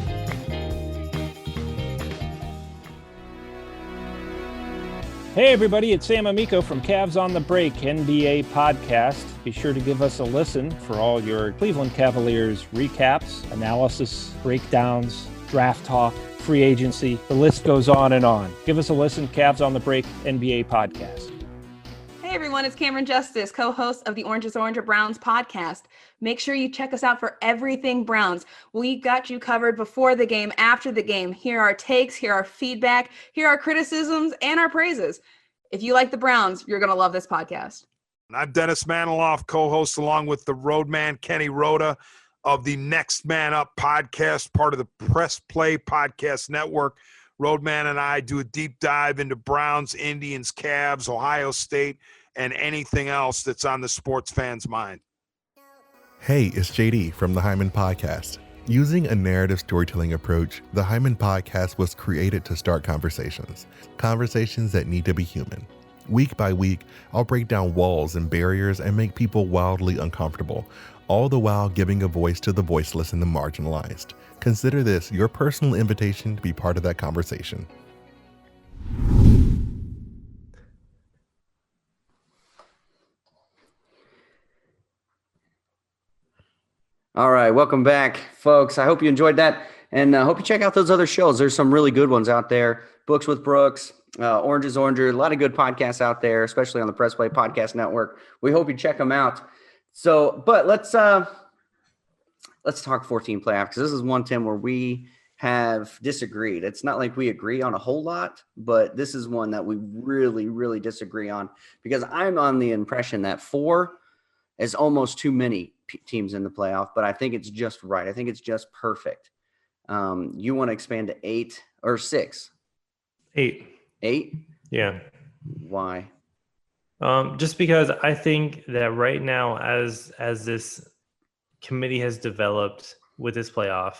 Hey everybody, it's Sam Amico from Cavs on the Break NBA podcast. Be sure to give us a listen for all your Cleveland Cavaliers recaps, analysis, breakdowns, draft talk, free agency. The list goes on and on. Give us a listen, Cavs on the Break NBA podcast. Hey everyone, it's Cameron Justice, co-host of the Orange is Orange or Browns podcast. Make sure you check us out for everything Browns. We got you covered before the game, after the game. Here are our takes, here are our feedback, here are our criticisms, and our praises. If you like the Browns, you're going to love this podcast. I'm Dennis Maniloff, co-host along with the roadman Kenny Rhoda of the Next Man Up podcast, part of the Press Play Podcast Network. Roadman and I do a deep dive into Browns, Indians, Cavs, Ohio State, and anything else that's on the sports fan's mind. Hey, it's JD from the Hyman Podcast. Using a narrative storytelling approach, the Hyman Podcast was created to start conversations that need to be human. Week by week, I'll break down walls and barriers and make people wildly uncomfortable, all the while giving a voice to the voiceless and the marginalized. Consider this your personal invitation to be part of that conversation. All right, welcome back, folks. I hope you enjoyed that, and I hope you check out those other shows. There's some really good ones out there. Books with Brooks, Orange is Oranger, a lot of good podcasts out there, especially on the Press Play Podcast Network. We hope you check them out. So, but let's talk 14 playoff, because this is one, Tim, where we have disagreed. It's not like we agree on a whole lot, but this is one that we really, really disagree on, because I'm on the impression that 4 is almost too many teams in the playoff, but I think it's just right. I think it's just perfect. You want to expand to 8 or 6? 8. 8? Yeah. Why? Just because I think that right now, as this committee has developed with this playoff,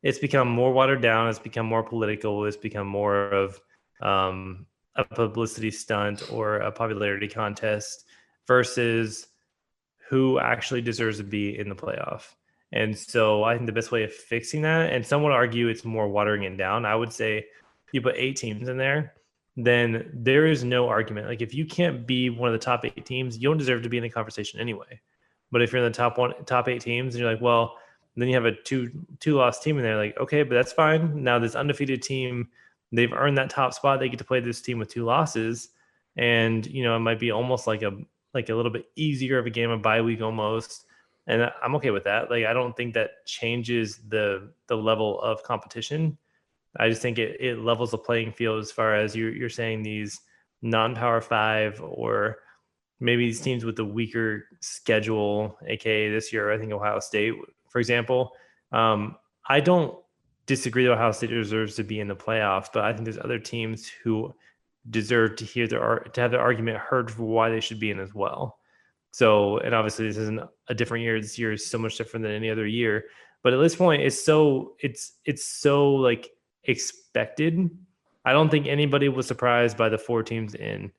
it's become more watered down. It's become more political. It's become more of a publicity stunt or a popularity contest versus who actually deserves to be in the playoff. And so I think the best way of fixing that, and some would argue it's more watering it down, I would say you put 8 teams in there, then there is no argument. Like, if you can't be one of the top 8 teams, you don't deserve to be in the conversation anyway. But if you're in the top 8 teams and you're like, well, then you have a two-loss team in there, like, okay, but that's fine. Now this undefeated team, they've earned that top spot. They get to play this team with 2 losses. And, it might be almost like a little bit easier of a game, of bye week almost. And I'm okay with that. Like, I don't think that changes the level of competition. I just think it levels the playing field as far as you're saying these non-Power 5 or maybe these teams with the weaker schedule, aka this year, I think Ohio State, for example. I don't disagree that Ohio State deserves to be in the playoffs, but I think there's other teams who deserve to have their argument heard for why they should be in as well. So, and obviously this isn't a different year. This year is so much different than any other year. But at this point, it's so like expected. I don't think anybody was surprised by the 4 teams in.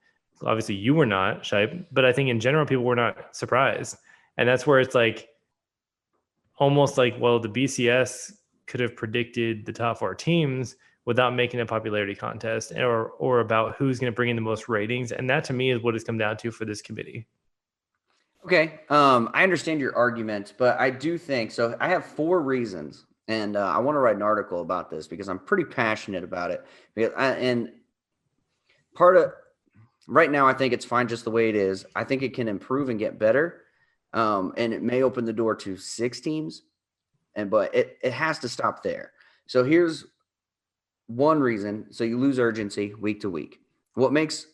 Obviously, you were not, Shipe, but I think in general people were not surprised. And that's where it's like almost like, well, the BCS could have predicted the top 4 teams without making a popularity contest or about who's going to bring in the most ratings. And that to me is what it's come down to for this committee. Okay. I understand your argument, but I do think, so I have 4 reasons, and I want to write an article about this because I'm pretty passionate about it. And part of right now, I think it's fine just the way it is. I think it can improve and get better. And it may open the door to 6 teams, but it has to stop there. So here's one reason. So you lose urgency week to week. What makes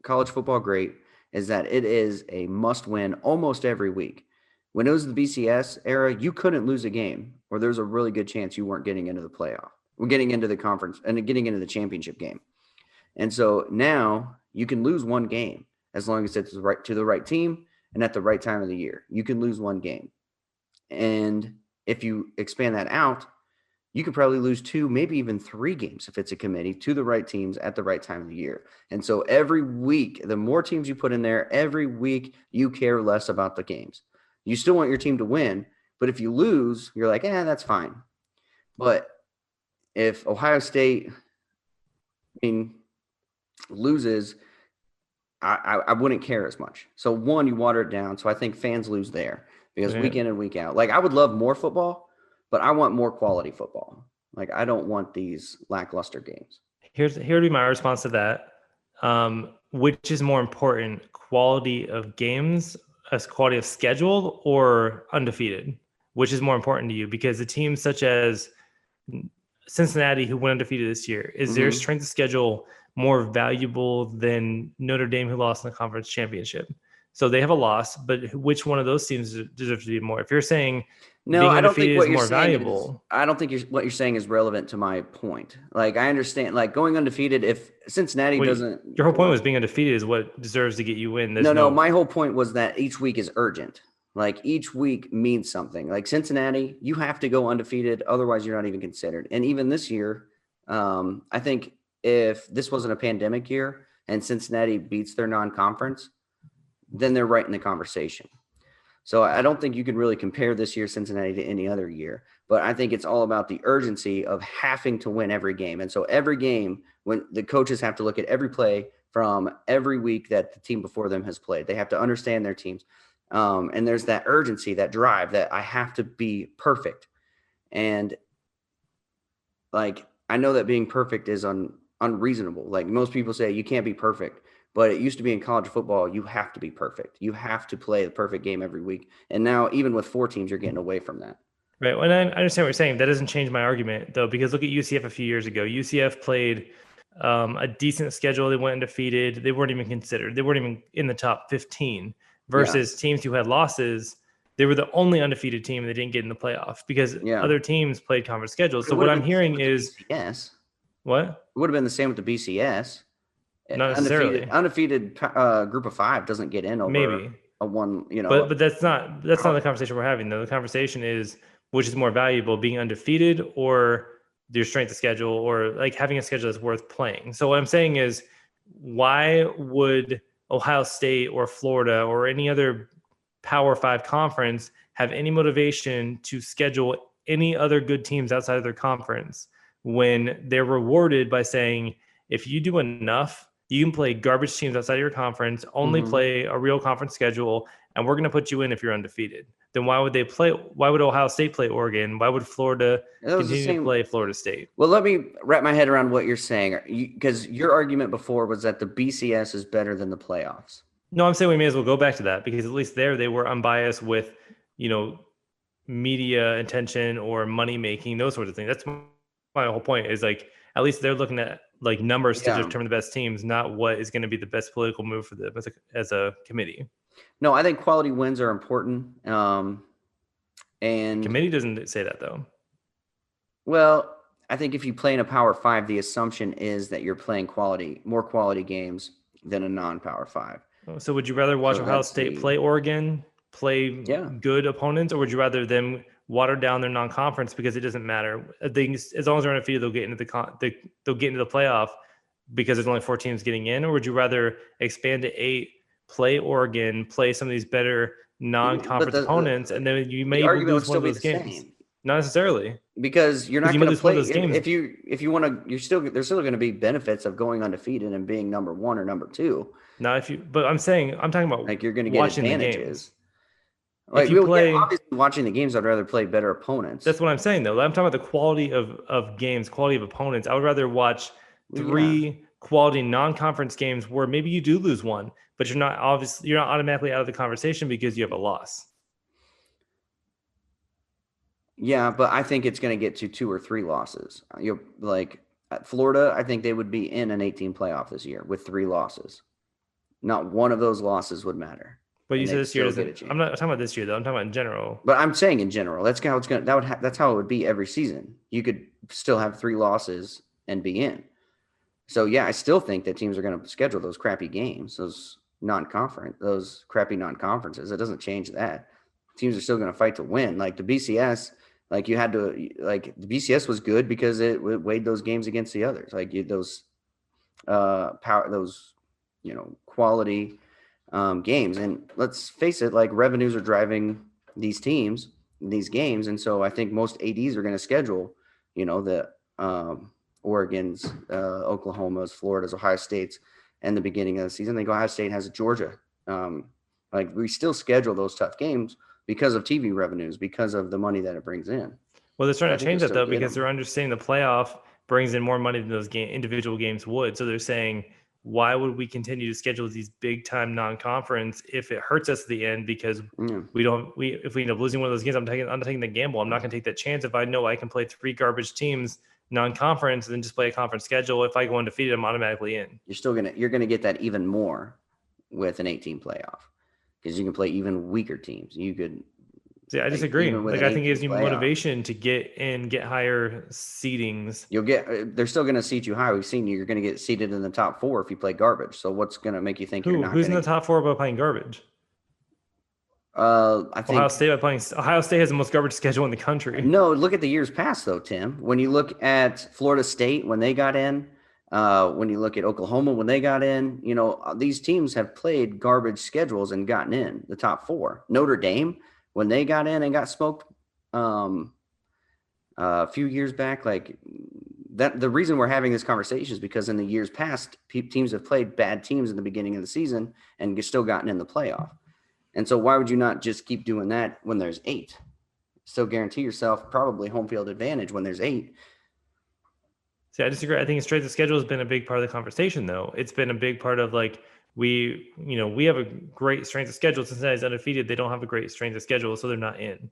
college football great is that it is a must-win almost every week. When it was the BCS era, you couldn't lose a game, or there's a really good chance you weren't getting into the playoff. We're getting into the conference and getting into the championship game. And so now you can lose one game as long as it's to the right team and at the right time of the year. You can lose one game. And if you expand that out, you could probably lose 2, maybe even 3 games if it's a committee to the right teams at the right time of the year. And so every week, the more teams you put in there, every week you care less about the games. You still want your team to win, but if you lose, you're like, that's fine. But if Ohio State loses, I wouldn't care as much. So one, you water it down. So I think fans lose there because week in and week out. Like, I would love more football, but I want more quality football. Like, I don't want these lackluster games. Here would be my response to that. Which is more important, quality of games, as quality of schedule, or undefeated? Which is more important to you? Because the teams such as Cincinnati, who went undefeated this year, is their strength of schedule more valuable than Notre Dame, who lost in the conference championship? So they have a loss, but which one of those teams deserves to be more? If you're saying no, I don't think what you're more saying valuable, I don't think what you're saying is relevant to my point. Like, I understand, like, going undefeated. If Cincinnati doesn't, your whole point was being undefeated is what deserves to get you in. No. My whole point was that each week is urgent. Like, each week means something. Like, Cincinnati, you have to go undefeated, otherwise you're not even considered. And even this year, I think if this wasn't a pandemic year and Cincinnati beats their non-conference, then they're right in the conversation. So I don't think you can really compare this year Cincinnati to any other year, but I think it's all about the urgency of having to win every game. And so every game, when the coaches have to look at every play from every week that the team before them has played, they have to understand their teams. And there's that urgency, that drive that I have to be perfect. And like, I know that being perfect is unreasonable. Like, most people say you can't be perfect. But it used to be in college football, you have to be perfect. You have to play the perfect game every week. And now, even with 4 teams, you're getting away from that. Right. Well, and I understand what you're saying. That doesn't change my argument, though, because look at UCF a few years ago. UCF played a decent schedule. They went undefeated. They weren't even considered. They weren't even in the top 15 versus teams who had losses. They were the only undefeated team and they didn't get in the playoff because other teams played conference schedules. So what I'm hearing is BCS. What? It would have been the same with the BCS. Not necessarily. Undefeated group of 5 doesn't get in over maybe a one, But that's not the conversation we're having, though. The conversation is which is more valuable, being undefeated or your strength of schedule, or like having a schedule that's worth playing. So what I'm saying is, why would Ohio State or Florida or any other Power 5 conference have any motivation to schedule any other good teams outside of their conference when they're rewarded by saying, if you do enough, you can play garbage teams outside of your conference, only play a real conference schedule, and we're going to put you in if you're undefeated? Then why would they play? Why would Ohio State play Oregon? Why would Florida continue to play Florida State? Well, let me wrap my head around what you're saying, because your argument before was that the BCS is better than the playoffs. No, I'm saying we may as well go back to that, because at least there they were unbiased with, media attention or money making, those sorts of things. That's my whole point, is like, at least they're looking at like numbers to determine the best teams, not what is going to be the best political move for them as a committee. No, I think quality wins are important. And committee doesn't say that, though. Well, I think if you play in a Power 5, the assumption is that you're playing more quality games than a non-Power 5. So would you rather watch Ohio State play Oregon, play good opponents, or would you rather them water down their non-conference because it doesn't matter? As long as they're undefeated, they'll get into the playoff because there's only 4 teams getting in. Or would you rather expand to 8, play Oregon, play some of these better non-conference opponents, and then you may lose one of those games? Not necessarily, because you're not going to play those games. If you want to, there's still going to be benefits of going undefeated and being number 1 or number 2. But I'm talking about like you're going to get advantages. Like if you play, obviously watching the games, I'd rather play better opponents. That's what I'm saying, though. I'm talking about the quality of games, quality of opponents. I would rather watch 3 quality non-conference games where maybe you do lose one, but you're not automatically out of the conversation because you have a loss. Yeah, but I think it's going to get to 2 or 3 losses. Like at Florida, I think they would be in an 18 playoff this year with 3 losses. Not one of those losses would matter. But you And said they'd this year still get a doesn't. chance. I'm not talking about this year though. I'm talking about in general. But I'm saying in general, that's how it's gonna. That's how it would be every season. You could still have 3 losses and be in. So yeah, I still think that teams are going to schedule those crappy games, those crappy non-conferences. It doesn't change that. Teams are still going to fight to win. Like the BCS, the BCS was good because it weighed those games against the others. Like those quality games. And let's face it, like revenues are driving these teams, these games. And so I think most ADs are going to schedule, the Oregon's, Oklahoma's, Florida's, Ohio State's, and the beginning of the season. They go, Ohio State has Georgia. We still schedule those tough games because of TV revenues, because of the money that it brings in. Well, they're trying I to think change they'll that though, still get because them. they're understanding the playoff brings in more money than those individual games would. So they're saying, why would we continue to schedule these big time non-conference if it hurts us at the end? Because if we end up losing one of those games, I'm taking the gamble. I'm not going to take that chance if I know I can play 3 garbage teams non-conference and then just play a conference schedule. If I go undefeated, I'm automatically in. You're gonna get that even more with an 18 playoff because you can play even weaker teams. You could. See, I disagree. even with Like an I think it gives you 18 playoff, motivation to get in, get higher seedings. They're still going to seat you high. We've seen you're going to get seated in the top 4 if you play garbage. So what's going to make you think you're not? Who's in the top 4 by playing garbage? I think Ohio State has the most garbage schedule in the country. No, look at the years past though, Tim. When you look at Florida State when they got in, when you look at Oklahoma when they got in, these teams have played garbage schedules and gotten in the top 4. Notre Dame when they got in and got smoked a few years back, like that. The reason we're having this conversation is because in the years past, teams have played bad teams in the beginning of the season and still gotten in the playoff. And so why would you not just keep doing that when there's 8? Still guarantee yourself probably home field advantage when there's 8. See, I disagree. I think strength of schedule has been a big part of the conversation, though. It's been a big part of we have a great strength of schedule. Cincinnati's undefeated. They don't have a great strength of schedule, so they're not in.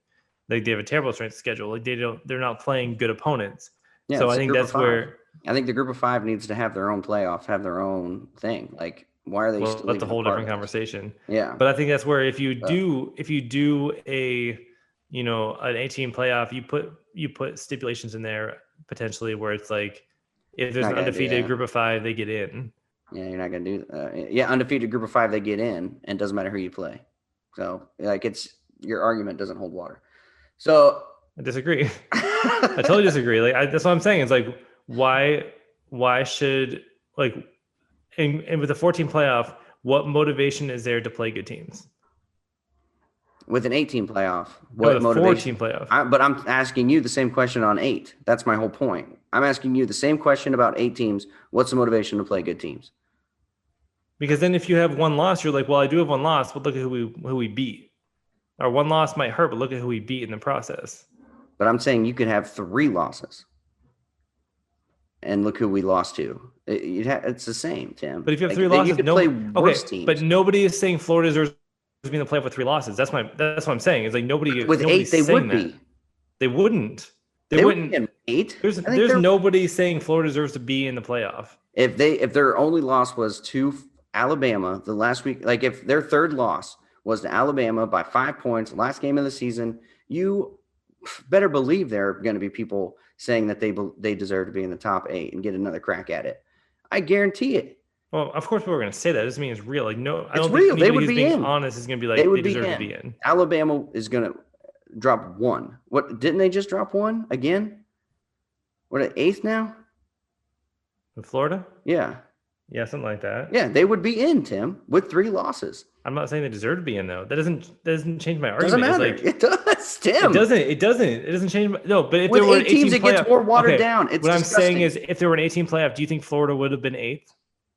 They have a terrible strength of schedule. They're not playing good opponents. Yeah, so I think that's where I think the group of 5 needs to have their own playoff, have their own thing. Like, why are they? Well, that's a whole different conversation. Yeah, but I think that's where if you do a an 18 playoff, you put stipulations in there potentially where it's like if there's an undefeated group of 5, they get in. Yeah, you're not gonna do undefeated group of 5, they get in, and it doesn't matter who you play. So your argument doesn't hold water. So I disagree. I totally disagree. That's what I'm saying. It's like why should and with a 14 playoff, what motivation is there to play good teams? With an 18 playoff, what motivation? 14 playoff. But I'm asking you the same question on 8. That's my whole point. I'm asking you the same question about 8 teams. What's the motivation to play good teams? Because then if you have one loss, you're like, well, I do have one loss, but look at who we beat. Our one loss might hurt, but look at who we beat in the process. But I'm saying you could have 3 losses. And look who we lost to. It's the same, Tim. But if you have 3 losses, you could play worse teams. But nobody is saying Florida deserves to be in the playoff with 3 losses. That's what I'm saying. It's like nobody with 8 they would be. They wouldn't. They wouldn't. Be 8. There's nobody saying Florida deserves to be in the playoff. If their only loss was to Alabama the last week, like if their third loss was to Alabama by 5 points, last game of the season, you better believe there are going to be people saying that they deserve to be in the top 8 and get another crack at it. I guarantee it. Well, of course, people are going to say that. It doesn't mean it's real. Like, no, I it's don't real. think They would be being in. honest is going to be like they deserve to be in. Alabama is going to drop 1. What didn't they just drop 1 again? What at 8th now? In Florida? Yeah. Yeah, something like that. Yeah, they would be in, Tim, with 3 losses. I'm not saying they deserve to be in though. That doesn't change my argument. Doesn't matter. It does, Tim. It doesn't change. No, but if with there were 8 teams, it gets more watered down. What I'm saying is, if there were an 18 playoff, do you think Florida would have been 8th?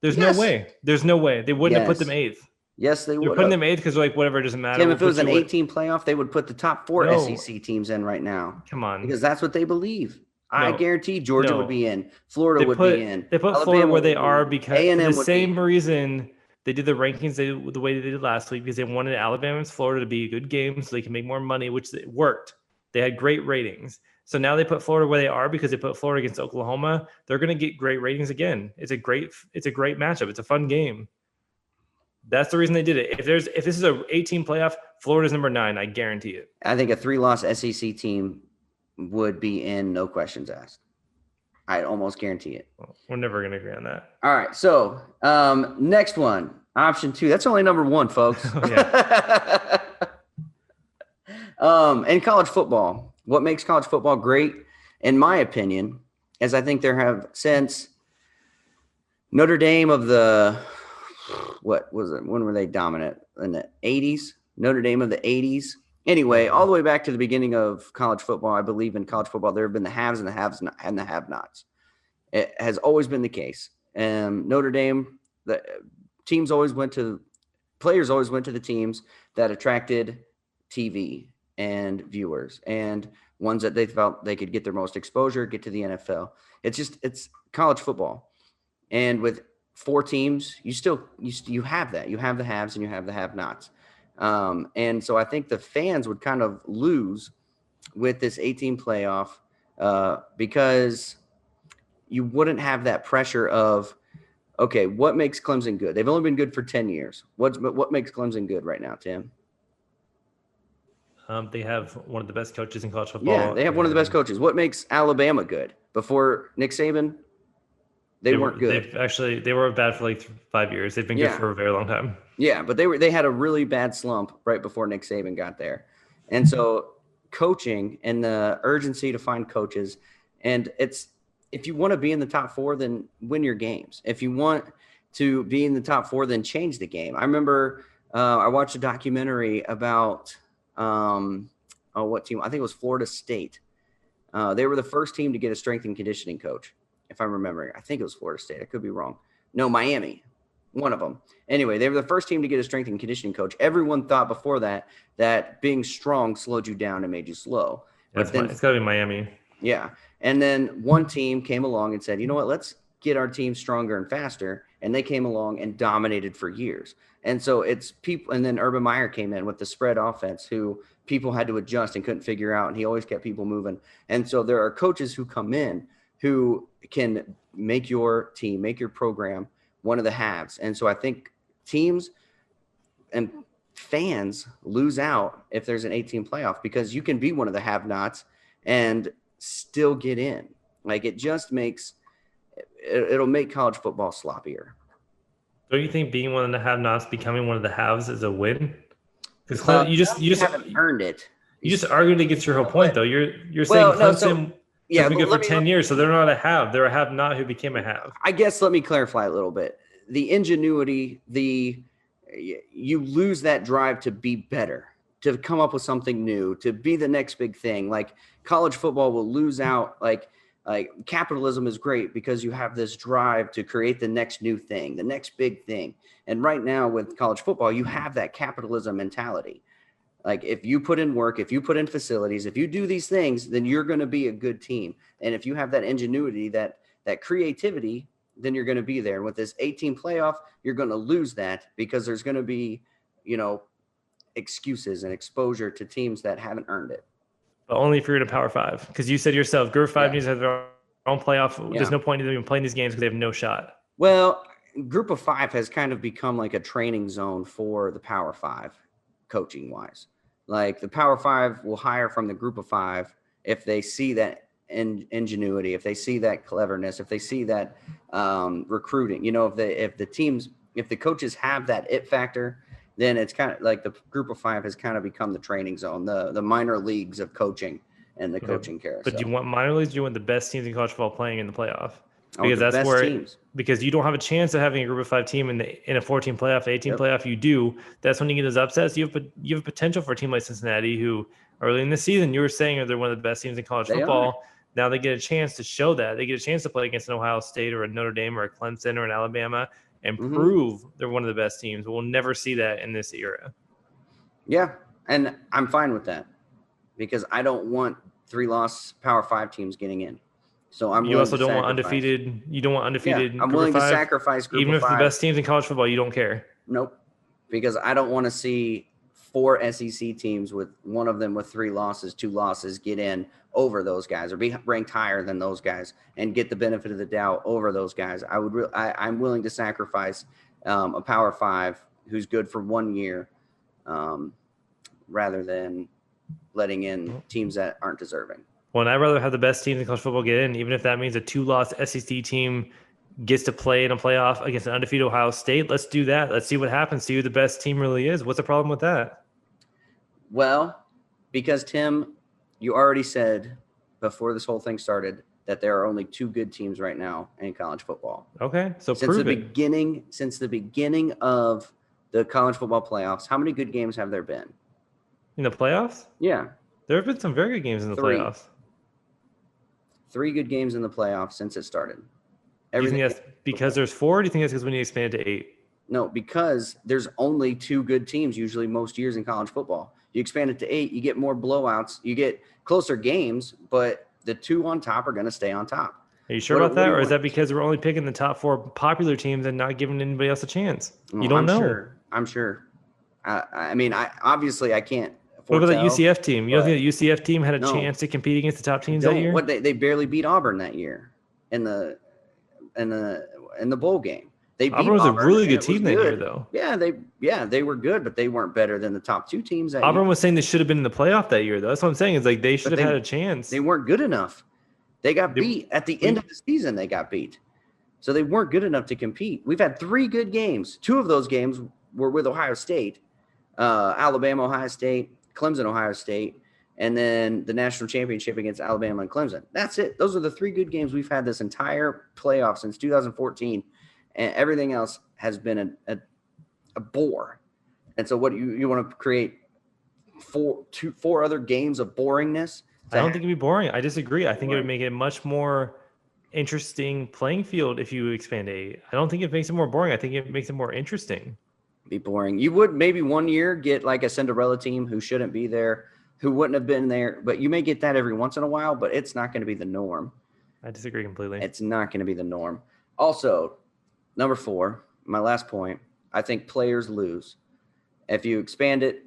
There's no way. There's no way they wouldn't have put them 8th. Yes, they would. They're putting them 8th because whatever, it doesn't matter. Tim, if it was an 18 playoff, they would put the top 4 SEC teams in right now. Come on, because that's what they believe. I guarantee Georgia would be in. Florida would be in. They put Florida where they are because for the same reason they did the rankings the way they did last week, because they wanted Alabama and Florida to be a good game so they can make more money, which it worked. They had great ratings. So now they put Florida where they are because they put Florida against Oklahoma. They're going to get great ratings again. It's a great matchup. It's a fun game. That's the reason they did it. If this is a 18 playoff, Florida's number 9. I guarantee it. I think a 3-loss SEC team would be in, no questions asked. I almost guarantee it. Well, we're never going to agree on that. All right. So next one, option 2. That's only number 1, folks. In college football, what makes college football great, in my opinion, is I think there have since Notre Dame of the, what was it? When were they dominant? In the 80s? Notre Dame of the 80s. Anyway, all the way back to the beginning of college football, I believe in college football, there have been the haves and the haves and the have-nots. It has always been the case. Notre Dame, the players always went to the teams that attracted TV and viewers and ones that they felt they could get their most exposure, get to the NFL. It's college football. And with 4 teams, you have that. You have the haves and you have the have-nots. And so I think the fans would kind of lose with this 18 playoff because you wouldn't have that pressure of, okay, what makes Clemson good? They've only been good for 10 years. What makes Clemson good right now, Tim? They have one of the best coaches in college football. Yeah, they have one of the best coaches. What makes Alabama good? Before Nick Saban, they weren't good. They were bad for like 5 years. They've been good for a very long time. Yeah, but they had a really bad slump right before Nick Saban got there. And so coaching and the urgency to find coaches, and if you want to be in the top 4, then win your games. If you want to be in the top 4, then change the game. I remember I watched a documentary about what team? I think it was Florida State. They were the first team to get a strength and conditioning coach, if I'm remembering. I think it was Florida State. I could be wrong. No, Miami. One of them. Anyway, they were the first team to get a strength and conditioning coach. Everyone thought before that being strong slowed you down and made you slow. It's got to be Miami. Yeah. And then one team came along and said, you know what, let's get our team stronger and faster. And they came along and dominated for years. And so it's people. And then Urban Meyer came in with the spread offense, who people had to adjust and couldn't figure out. And he always kept people moving. And so there are coaches who come in who can make your team, make your program one of the haves. And so I think teams and fans lose out if there's an 18 playoff, because you can be one of the have-nots and still get in. Like, it just makes it'll make college football sloppier. Don't you think being one of the have-nots, becoming one of the haves, is a win? Because you just haven't earned it. You just argued against your whole point, though. You're saying Clemson has been good for 10 years, so they're not a have. They're a have-not who became a have. I guess let me clarify a little bit. The ingenuity, you lose that drive to be better, to come up with something new, to be the next big thing. Like, college football will lose out. Like capitalism is great because you have this drive to create the next new thing, the next big thing. And right now with college football, you have that capitalism mentality. Like, if you put in work, if you put in facilities, if you do these things, then you're going to be a good team. And if you have that ingenuity, that creativity, then you're going to be there. And with this 18 playoff, you're going to lose that because there's going to be, excuses and exposure to teams that haven't earned it. But only if you're in a Power 5, because you said yourself, Group 5 needs to have their own playoff. Yeah. There's no point in them even playing these games because they have no shot. Well, Group of 5 has kind of become like a training zone for the Power 5, coaching wise. Like, the Power 5 will hire from the Group of 5 if they see that ingenuity, if they see that cleverness, if they see that recruiting. If the coaches have that it factor, then it's kind of like the Group of 5 has kind of become the training zone, the minor leagues of coaching and the coaching carousel. But do you want minor leagues? Do you want the best teams in college football playing in the playoff? Because that's where teams. Because you don't have a chance of having a Group of 5 team in a 14 playoff, 18 playoff. You do. That's when you get those upsets. You have potential for a team like Cincinnati, who early in the season you were saying they're one of the best teams in college football. Now they get a chance to show that. They get a chance to play against an Ohio State or a Notre Dame or a Clemson or an Alabama and prove they're one of the best teams. We'll never see that in this era. Yeah, and I'm fine with that because I don't want 3-loss Power 5 teams getting in. So you also don't want undefeated. You don't want undefeated. Yeah, I'm willing to sacrifice Group even of 5. Even if the best teams in college football, you don't care. Nope, because I don't want to see 4 SEC teams with one of them with 3 losses, 2 losses get in over those guys or be ranked higher than those guys and get the benefit of the doubt over those guys. I'm willing to sacrifice a Power 5 who's good for 1 year, rather than letting in teams that aren't deserving. Well, and I'd rather have the best teams in college football get in, even if that means a 2-loss SEC team gets to play in a playoff against an undefeated Ohio State. Let's do that. Let's see what happens. See who the best team really is. What's the problem with that? Well, because Tim, you already said before this whole thing started that there are only 2 good teams right now in college football. Okay, so Since the prove it. beginning of the college football playoffs, how many good games have there been? In the playoffs? Yeah, There have been some very good games in the 3. playoffs. 3 good games in the playoffs since it started. Do you think that's because there's 4? Or do you think that's because we need to expand it to 8? No, because there's only 2 good teams usually most years in college football. You expand it to 8, you get more blowouts, you get closer games, but the 2 on top are going to stay on top. Are you sure What- about that? what do you Or is want? that because we're only picking the top 4 popular teams and not giving anybody else a chance? Well, You don't know. I'm sure. I mean, obviously I can't. What about that foretell, UCF team? You don't but- think the UCF team had a No. chance to compete against the top teams that year? What they barely beat Auburn that year in the bowl game. They beat Auburn was a really and good it was team that year, good. though. Yeah, they were good, but they weren't better than the top 2 teams that Auburn year. was saying they should have been in the playoff that year, though. That's what I'm saying. It's like they should have they- had a chance. They weren't good enough. They got They- beat at the end of the season. They got beat, so they weren't good enough to compete. We've had 3 good games. 2 of those games were with Ohio State, Alabama, Ohio State, Clemson, Ohio State, and then the national championship against Alabama and Clemson. That's it. Those are the 3 good games we've had this entire playoff since 2014, and everything else has been a bore. And so, what you want to create 4 other games of boringness? I don't think it'd be boring. I disagree. I think it would Boring. make it a much more interesting playing field if you expand to 8. I don't think it makes it more boring. I think it makes it more interesting. Be boring. You would maybe 1 year get like a Cinderella team who shouldn't be there, who wouldn't have been there, but you may get that every once in a while, but it's not going to be the norm. I disagree completely. It's not going to be the norm. Also, number 4, my last point, I think players lose. If you expand it,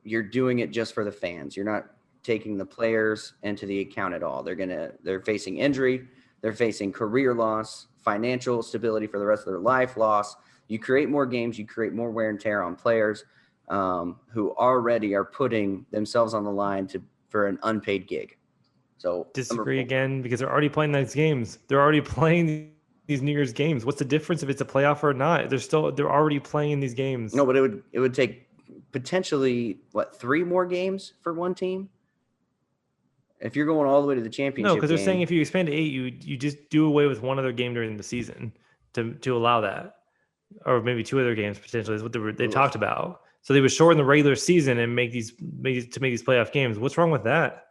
you're doing it just for the fans. You're not taking the players into the account at all. They're facing injury, they're facing career loss, financial stability for the rest of their life loss. You create more games, you create more wear and tear on players who already are putting themselves on the line for an unpaid gig. So Disagree again because they're already playing these games. They're already playing these New Year's games. What's the difference if it's a playoff or not? They're already playing these games. No, but it would take potentially 3 more games for one team if you're going all the way to the championship. No, because they're game. saying if you expand to 8, you just do away with one other game during the season to allow that, or maybe 2 other games potentially is what they talked about. So they would shorten the regular season and make these playoff games. What's wrong with that?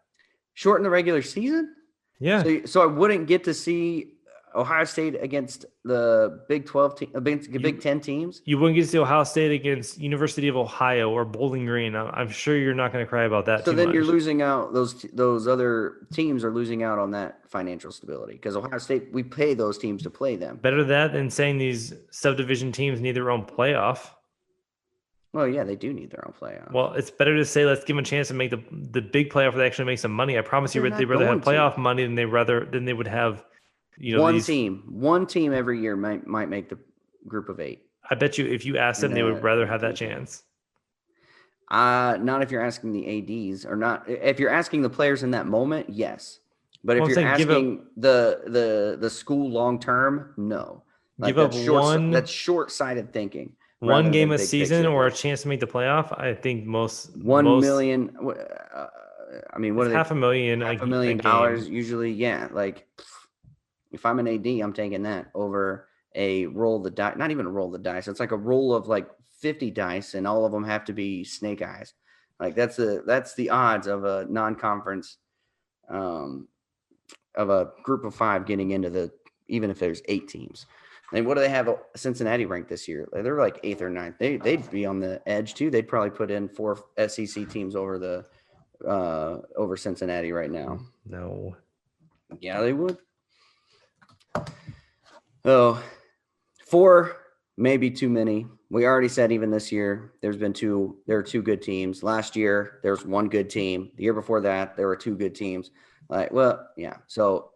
Shorten the regular season. Yeah, So I wouldn't get to see Ohio State against the Big 12 team, Big 10 teams. you wouldn't get to see Ohio State against University of Ohio or Bowling Green. I'm sure you're not going to cry about that. So too then much. you're losing out. Those other teams are losing out on that financial stability because Ohio State, we pay those teams to play them. Better that than saying these subdivision teams need their own playoff. Well, yeah, they do need their own playoff. Well, it's better to say let's give them a chance to make the big playoff where they actually make some money. I promise you, They're they'd not rather have going to. playoff money than they would have. One team every year might make the group of 8. I bet you if you ask them, they would rather have that chance. Not if you're asking the ADs or not. If you're asking the players in that moment, yes. But Well, if I'm you're saying asking the school long term, no. Give up That's short-sighted thinking. One rather game than a big season picture. or a chance to make the playoff. I think most 1 million. I mean, what are they? $500,000. $500,000 usually. Yeah, like if I'm an AD, I'm taking that over a roll the dice. Not even a roll the dice. It's like a roll of like 50 dice, and all of them have to be snake eyes. Like that's the odds of a non-conference, of a group of 5 getting into even if there's 8 teams. And what do they have Cincinnati ranked this year? They're like 8th or 9th. They'd be on the edge too. They'd probably put in 4 SEC teams over over Cincinnati right now. No. Yeah, they would. Oh, 4 maybe too many. We already said even this year there are 2 good teams. Last year there was 1 good team. The year before that there were 2 good teams. Yeah. So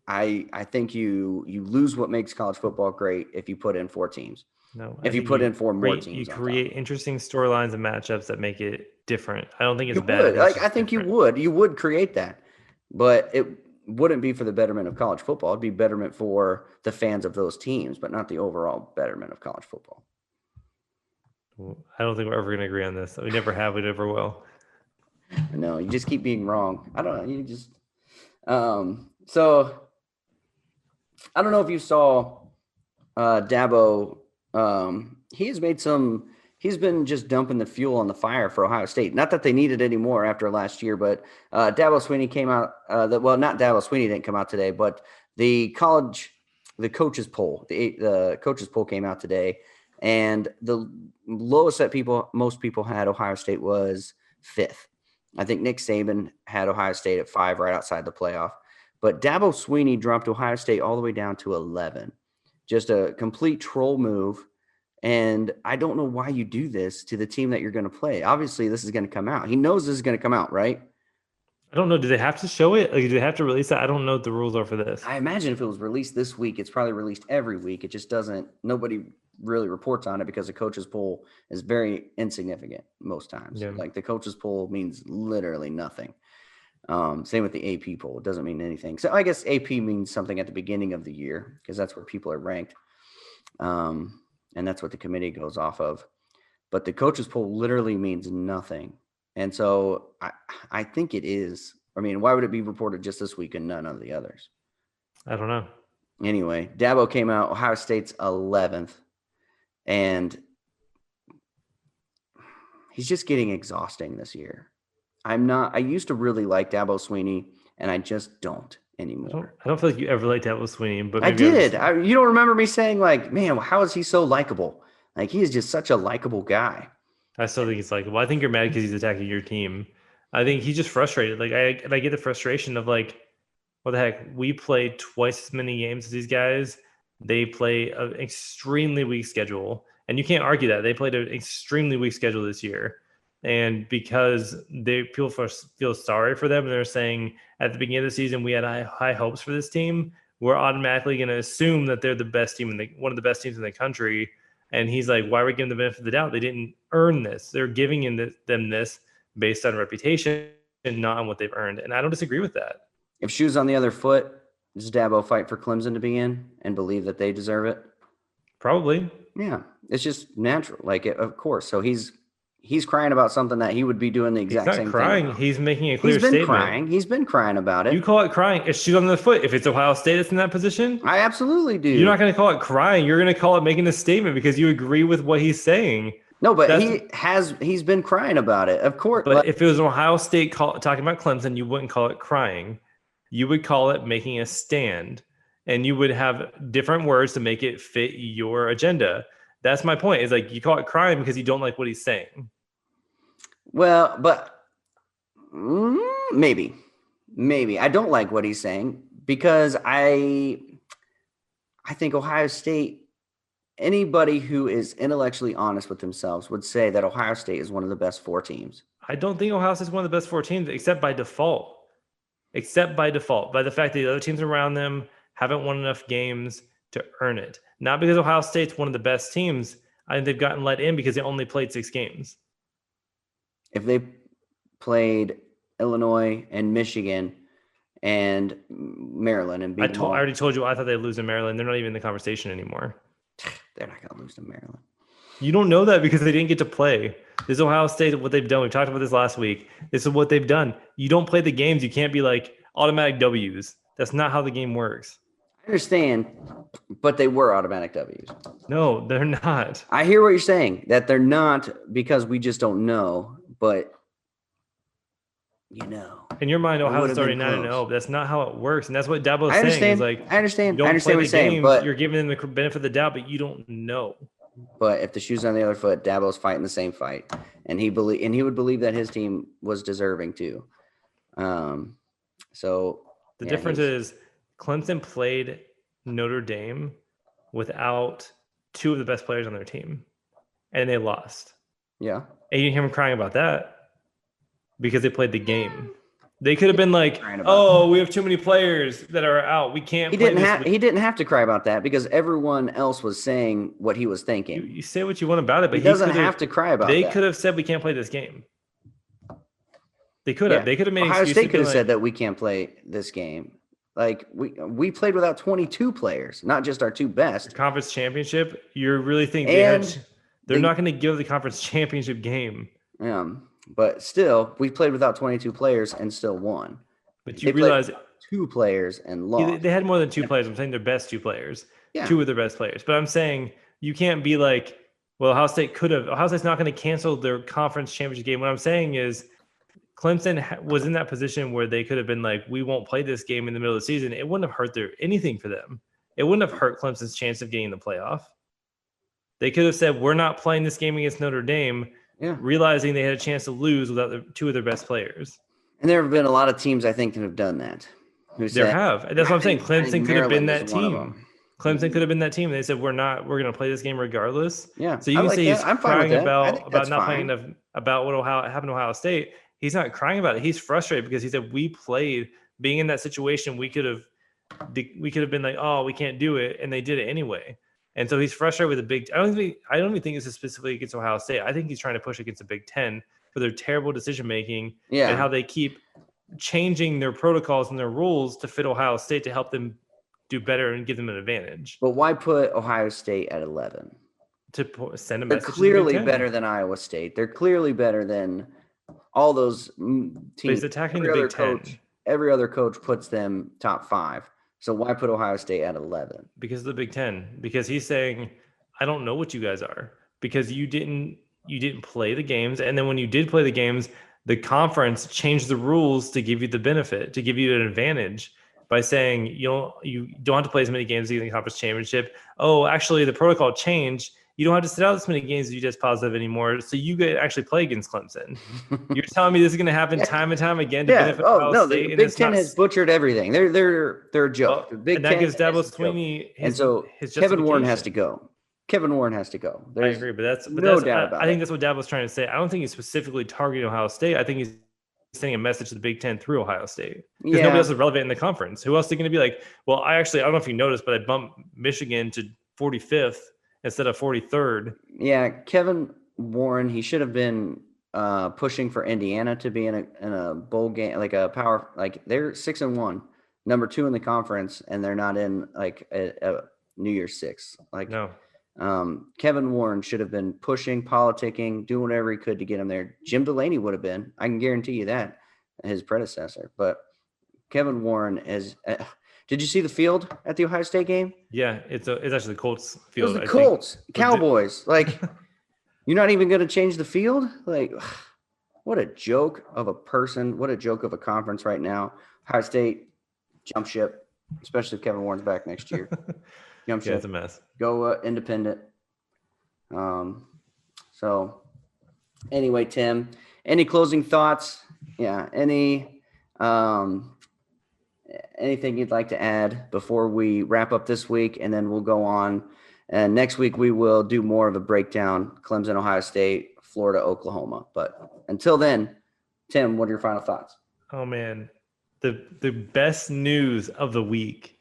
I think you lose what makes college football great if you put in 4 teams. No. if you put in 4 more teams. You on top. create interesting storylines and matchups that make it different. I don't think it's You bad. would. It's I just think different. you would create that, but it wouldn't be for the betterment of college football. It'd be betterment for the fans of those teams, but not the overall betterment of college football. I don't think we're ever going to agree on this. We never have. We never will. No, you just keep being wrong. I don't know. You just so I don't know if you saw Dabo. He's been just dumping the fuel on the fire for Ohio State. Not that they needed any more after last year, but Dabo Swinney came out. Not Dabo Swinney didn't come out today, but the coaches poll came out today, and the lowest that most people had Ohio State was 5th. I think Nick Saban had Ohio State at 5, right outside the playoff. But Dabo Swinney dropped Ohio State all the way down to 11. Just a complete troll move. And I don't know why you do this to the team that you're going to play. Obviously, this is going to come out. He knows this is going to come out, right? I don't know. Do they have to show it? Like, do they have to release that? I don't know what the rules are for this. I imagine if it was released this week, it's probably released every week. It just doesn't – nobody really reports on it because the coaches poll is very insignificant most times. Yeah. Like the coaches poll means literally nothing. Same with the AP poll. It doesn't mean anything. So I guess AP means something at the beginning of the year because that's where people are ranked. And that's what the committee goes off of. But the coaches poll literally means nothing. And so I think it is. I mean, why would it be reported just this week and none of the others? I don't know. Anyway, Dabo came out, Ohio State's 11th. And he's just getting exhausting this year. I used to really like Dabo Swinney, and I just don't anymore. I don't feel like you ever liked Dabo Swinney, but I did. You don't remember me saying like, man, how is he so likable? Like, he is just such a likable guy. I still think he's likable. I think you're mad because he's attacking your team. I think he's just frustrated. Like, I get the frustration of like, what the heck? We played twice as many games as these guys. They play an extremely weak schedule, and you can't argue that. They played an extremely weak schedule this year. And because people feel sorry for them, and they're saying at the beginning of the season we had high hopes for this team, we're automatically going to assume that they're the best team one of the best teams in the country. And he's like, why are we giving the benefit of the doubt? They didn't earn this. They're giving them this based on reputation and not on what they've earned. And I don't disagree with that. If shoes on the other foot, does Dabo fight for Clemson to be in and believe that they deserve it? Probably. Yeah, it's just natural. Like, of course. So he's crying about something that he would be doing the exact same thing. He's not crying. He's making a clear statement. He's been crying about it. You call it crying. It's shoes on the foot. If it's Ohio State that's in that position, I absolutely do. You're not going to call it crying. You're going to call it making a statement because you agree with what he's saying. No, but he's been crying about it, of course. But if it was an Ohio State talking about Clemson, you wouldn't call it crying. You would call it making a stand, and you would have different words to make it fit your agenda. That's my point. Is like you call it crying because you don't like what he's saying. Well, but maybe I don't like what he's saying because I think Ohio State, anybody who is intellectually honest with themselves would say that Ohio State is one of the best 4 teams. I don't think Ohio State is one of the best 4 teams, except by default. By the fact that the other teams around them haven't won enough games to earn it. Not because Ohio State's one of the best teams. I think they've gotten let in because they only played 6 games. If they played Illinois and Michigan and Maryland and beat I already told you I thought they'd lose to Maryland. They're not even in the conversation anymore. They're not going to lose to Maryland. You don't know that because they didn't get to play. This is Ohio State, what they've done. We talked about this last week. This is what they've done. You don't play the games. You can't be like automatic W's. That's not how the game works. I understand, but they were automatic W's. No, they're not. I hear what you're saying, that they're not because we just don't know, but you know. In your mind, Ohio State's already 9-0, but that's not how it works. And that's what Dabo's saying. Understand. Is like, I understand. You don't I understand play what you're saying, games, but you're giving them the benefit of the doubt, but you don't know. But if the shoe's on the other foot, Dabo's fighting the same fight, and he would believe that his team was deserving too. So the difference is Clemson played Notre Dame without 2 of the best players on their team, and they lost. Yeah, and you didn't hear him crying about that because they played the game. They could have been like, "Oh, we have too many players that are out. We can't." He didn't have to cry about that because everyone else was saying what he was thinking. You say what you want about it, but he doesn't have to cry about They that. could have said we can't play this game. They could have. Yeah. They could have made. Ohio State could have said that we can't play this game. Like we played without 22 players, not just our two best. Conference championship. You really think they're not going to give the conference championship game? But still, we played without 22 players and still won. But you realize 2 players and lost. They had more than 2 players. I'm saying their best 2 players. Yeah. 2 of their best players. But I'm saying you can't be like, well, Ohio State could have. Ohio State's not going to cancel their conference championship game. What I'm saying is Clemson was in that position where they could have been like, we won't play this game in the middle of the season. It wouldn't have hurt anything for them. It wouldn't have hurt Clemson's chance of getting the playoff. They could have said, we're not playing this game against Notre Dame, realizing they had a chance to lose without 2 of their best players. And there have been a lot of teams, I think, that have done that. That's what I'm saying. Clemson could have been that team. Clemson could have been that team. They said, we're going to play this game regardless. Yeah. So you can say he's crying about not playing enough, about what happened to Ohio State. He's not crying about it. He's frustrated because he said, we played, being in that situation, we could have been like, oh, we can't do it. And they did it anyway. And so he's frustrated with the Big. I don't even think this is specifically against Ohio State. I think he's trying to push against the Big Ten for their terrible decision making and how they keep changing their protocols and their rules to fit Ohio State to help them do better and give them an advantage. But why put Ohio State at 11? To send a They're message. They're clearly better than Iowa State. They're clearly better than all those teams. But he's attacking the Big Ten. Every other coach puts them top 5. So why put Ohio State at 11? Because of the Big Ten. Because he's saying, I don't know what you guys are. Because you didn't play the games. And then when you did play the games, the conference changed the rules to give you the benefit, to give you an advantage by saying you don't have to play as many games in the conference championship. Oh, actually, the protocol changed. You don't have to sit out as many games as you test positive anymore. So you get actually play against Clemson. You're telling me this is going to happen time and time again to benefit Ohio State? The Big Ten has butchered everything. They're a joke. Well, and that gives Dabo Swinney his Kevin Warren has to go. Kevin Warren has to go. I agree, but no doubt about it. I think that's what Dabo's trying to say. I don't think he's specifically targeting Ohio State. I think he's sending a message to the Big Ten through Ohio State. Because nobody else is relevant in the conference. Who else is going to be like, well, I don't know if you noticed, but I bumped Michigan to 45th instead of 43rd. Yeah, Kevin Warren, he should have been pushing for Indiana to be in a bowl game, like a power, like they're 6-1, number 2 in the conference, and they're not in like a New Year's Six. Like no. Kevin Warren should have been pushing, politicking, doing whatever he could to get him there. Jim Delaney would have been. I can guarantee you that, his predecessor. But Kevin Warren is. Did you see the field at the Ohio State game? Yeah, it's actually the Colts field. It was the Colts, Cowboys. Like, you're not even going to change the field? Like, what a joke of a person. What a joke of a conference right now. Ohio State, jump ship, especially if Kevin Warren's back next year. Jump ship. Yeah, it's a mess. Go independent. So, anyway, Tim, any closing thoughts? Yeah, anything you'd like to add before we wrap up this week, and then we'll go on. And next week we will do more of a breakdown: Clemson, Ohio State, Florida, Oklahoma. But until then, Tim, what are your final thoughts? Oh man, the best news of the week.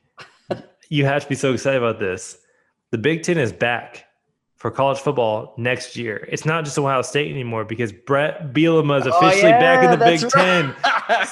You have to be so excited about this. The Big Ten is back for college football next year. It's not just Ohio State anymore because Brett Bielema is officially back in the Big Ten.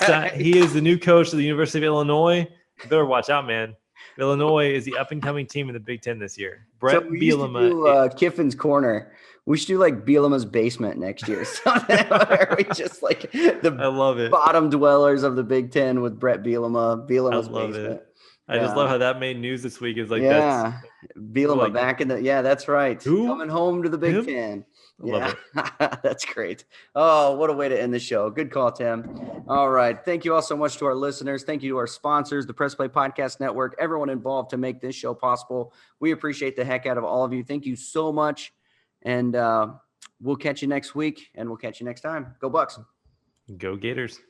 So he is the new coach of the University of Illinois. You better watch out, man. Illinois is the up-and-coming team in the Big Ten this year. Brett Bielema. Kiffin's Corner. We should do like Bielema's basement next year. Where we just like I love it. Bottom dwellers of the Big Ten with Brett Bielema. Bielema's basement. It. I just love how that made news this week. Is like Bielema back in the that's right. Who? Coming home to the Big Ten. Love it. That's great. Oh, what a way to end the show. Good call, Tim. All right. Thank you all so much to our listeners. Thank you to our sponsors, the Press Play Podcast Network, everyone involved to make this show possible. We appreciate the heck out of all of you. Thank you so much. And we'll catch you next week, and we'll catch you next time. Go Bucks. Go Gators.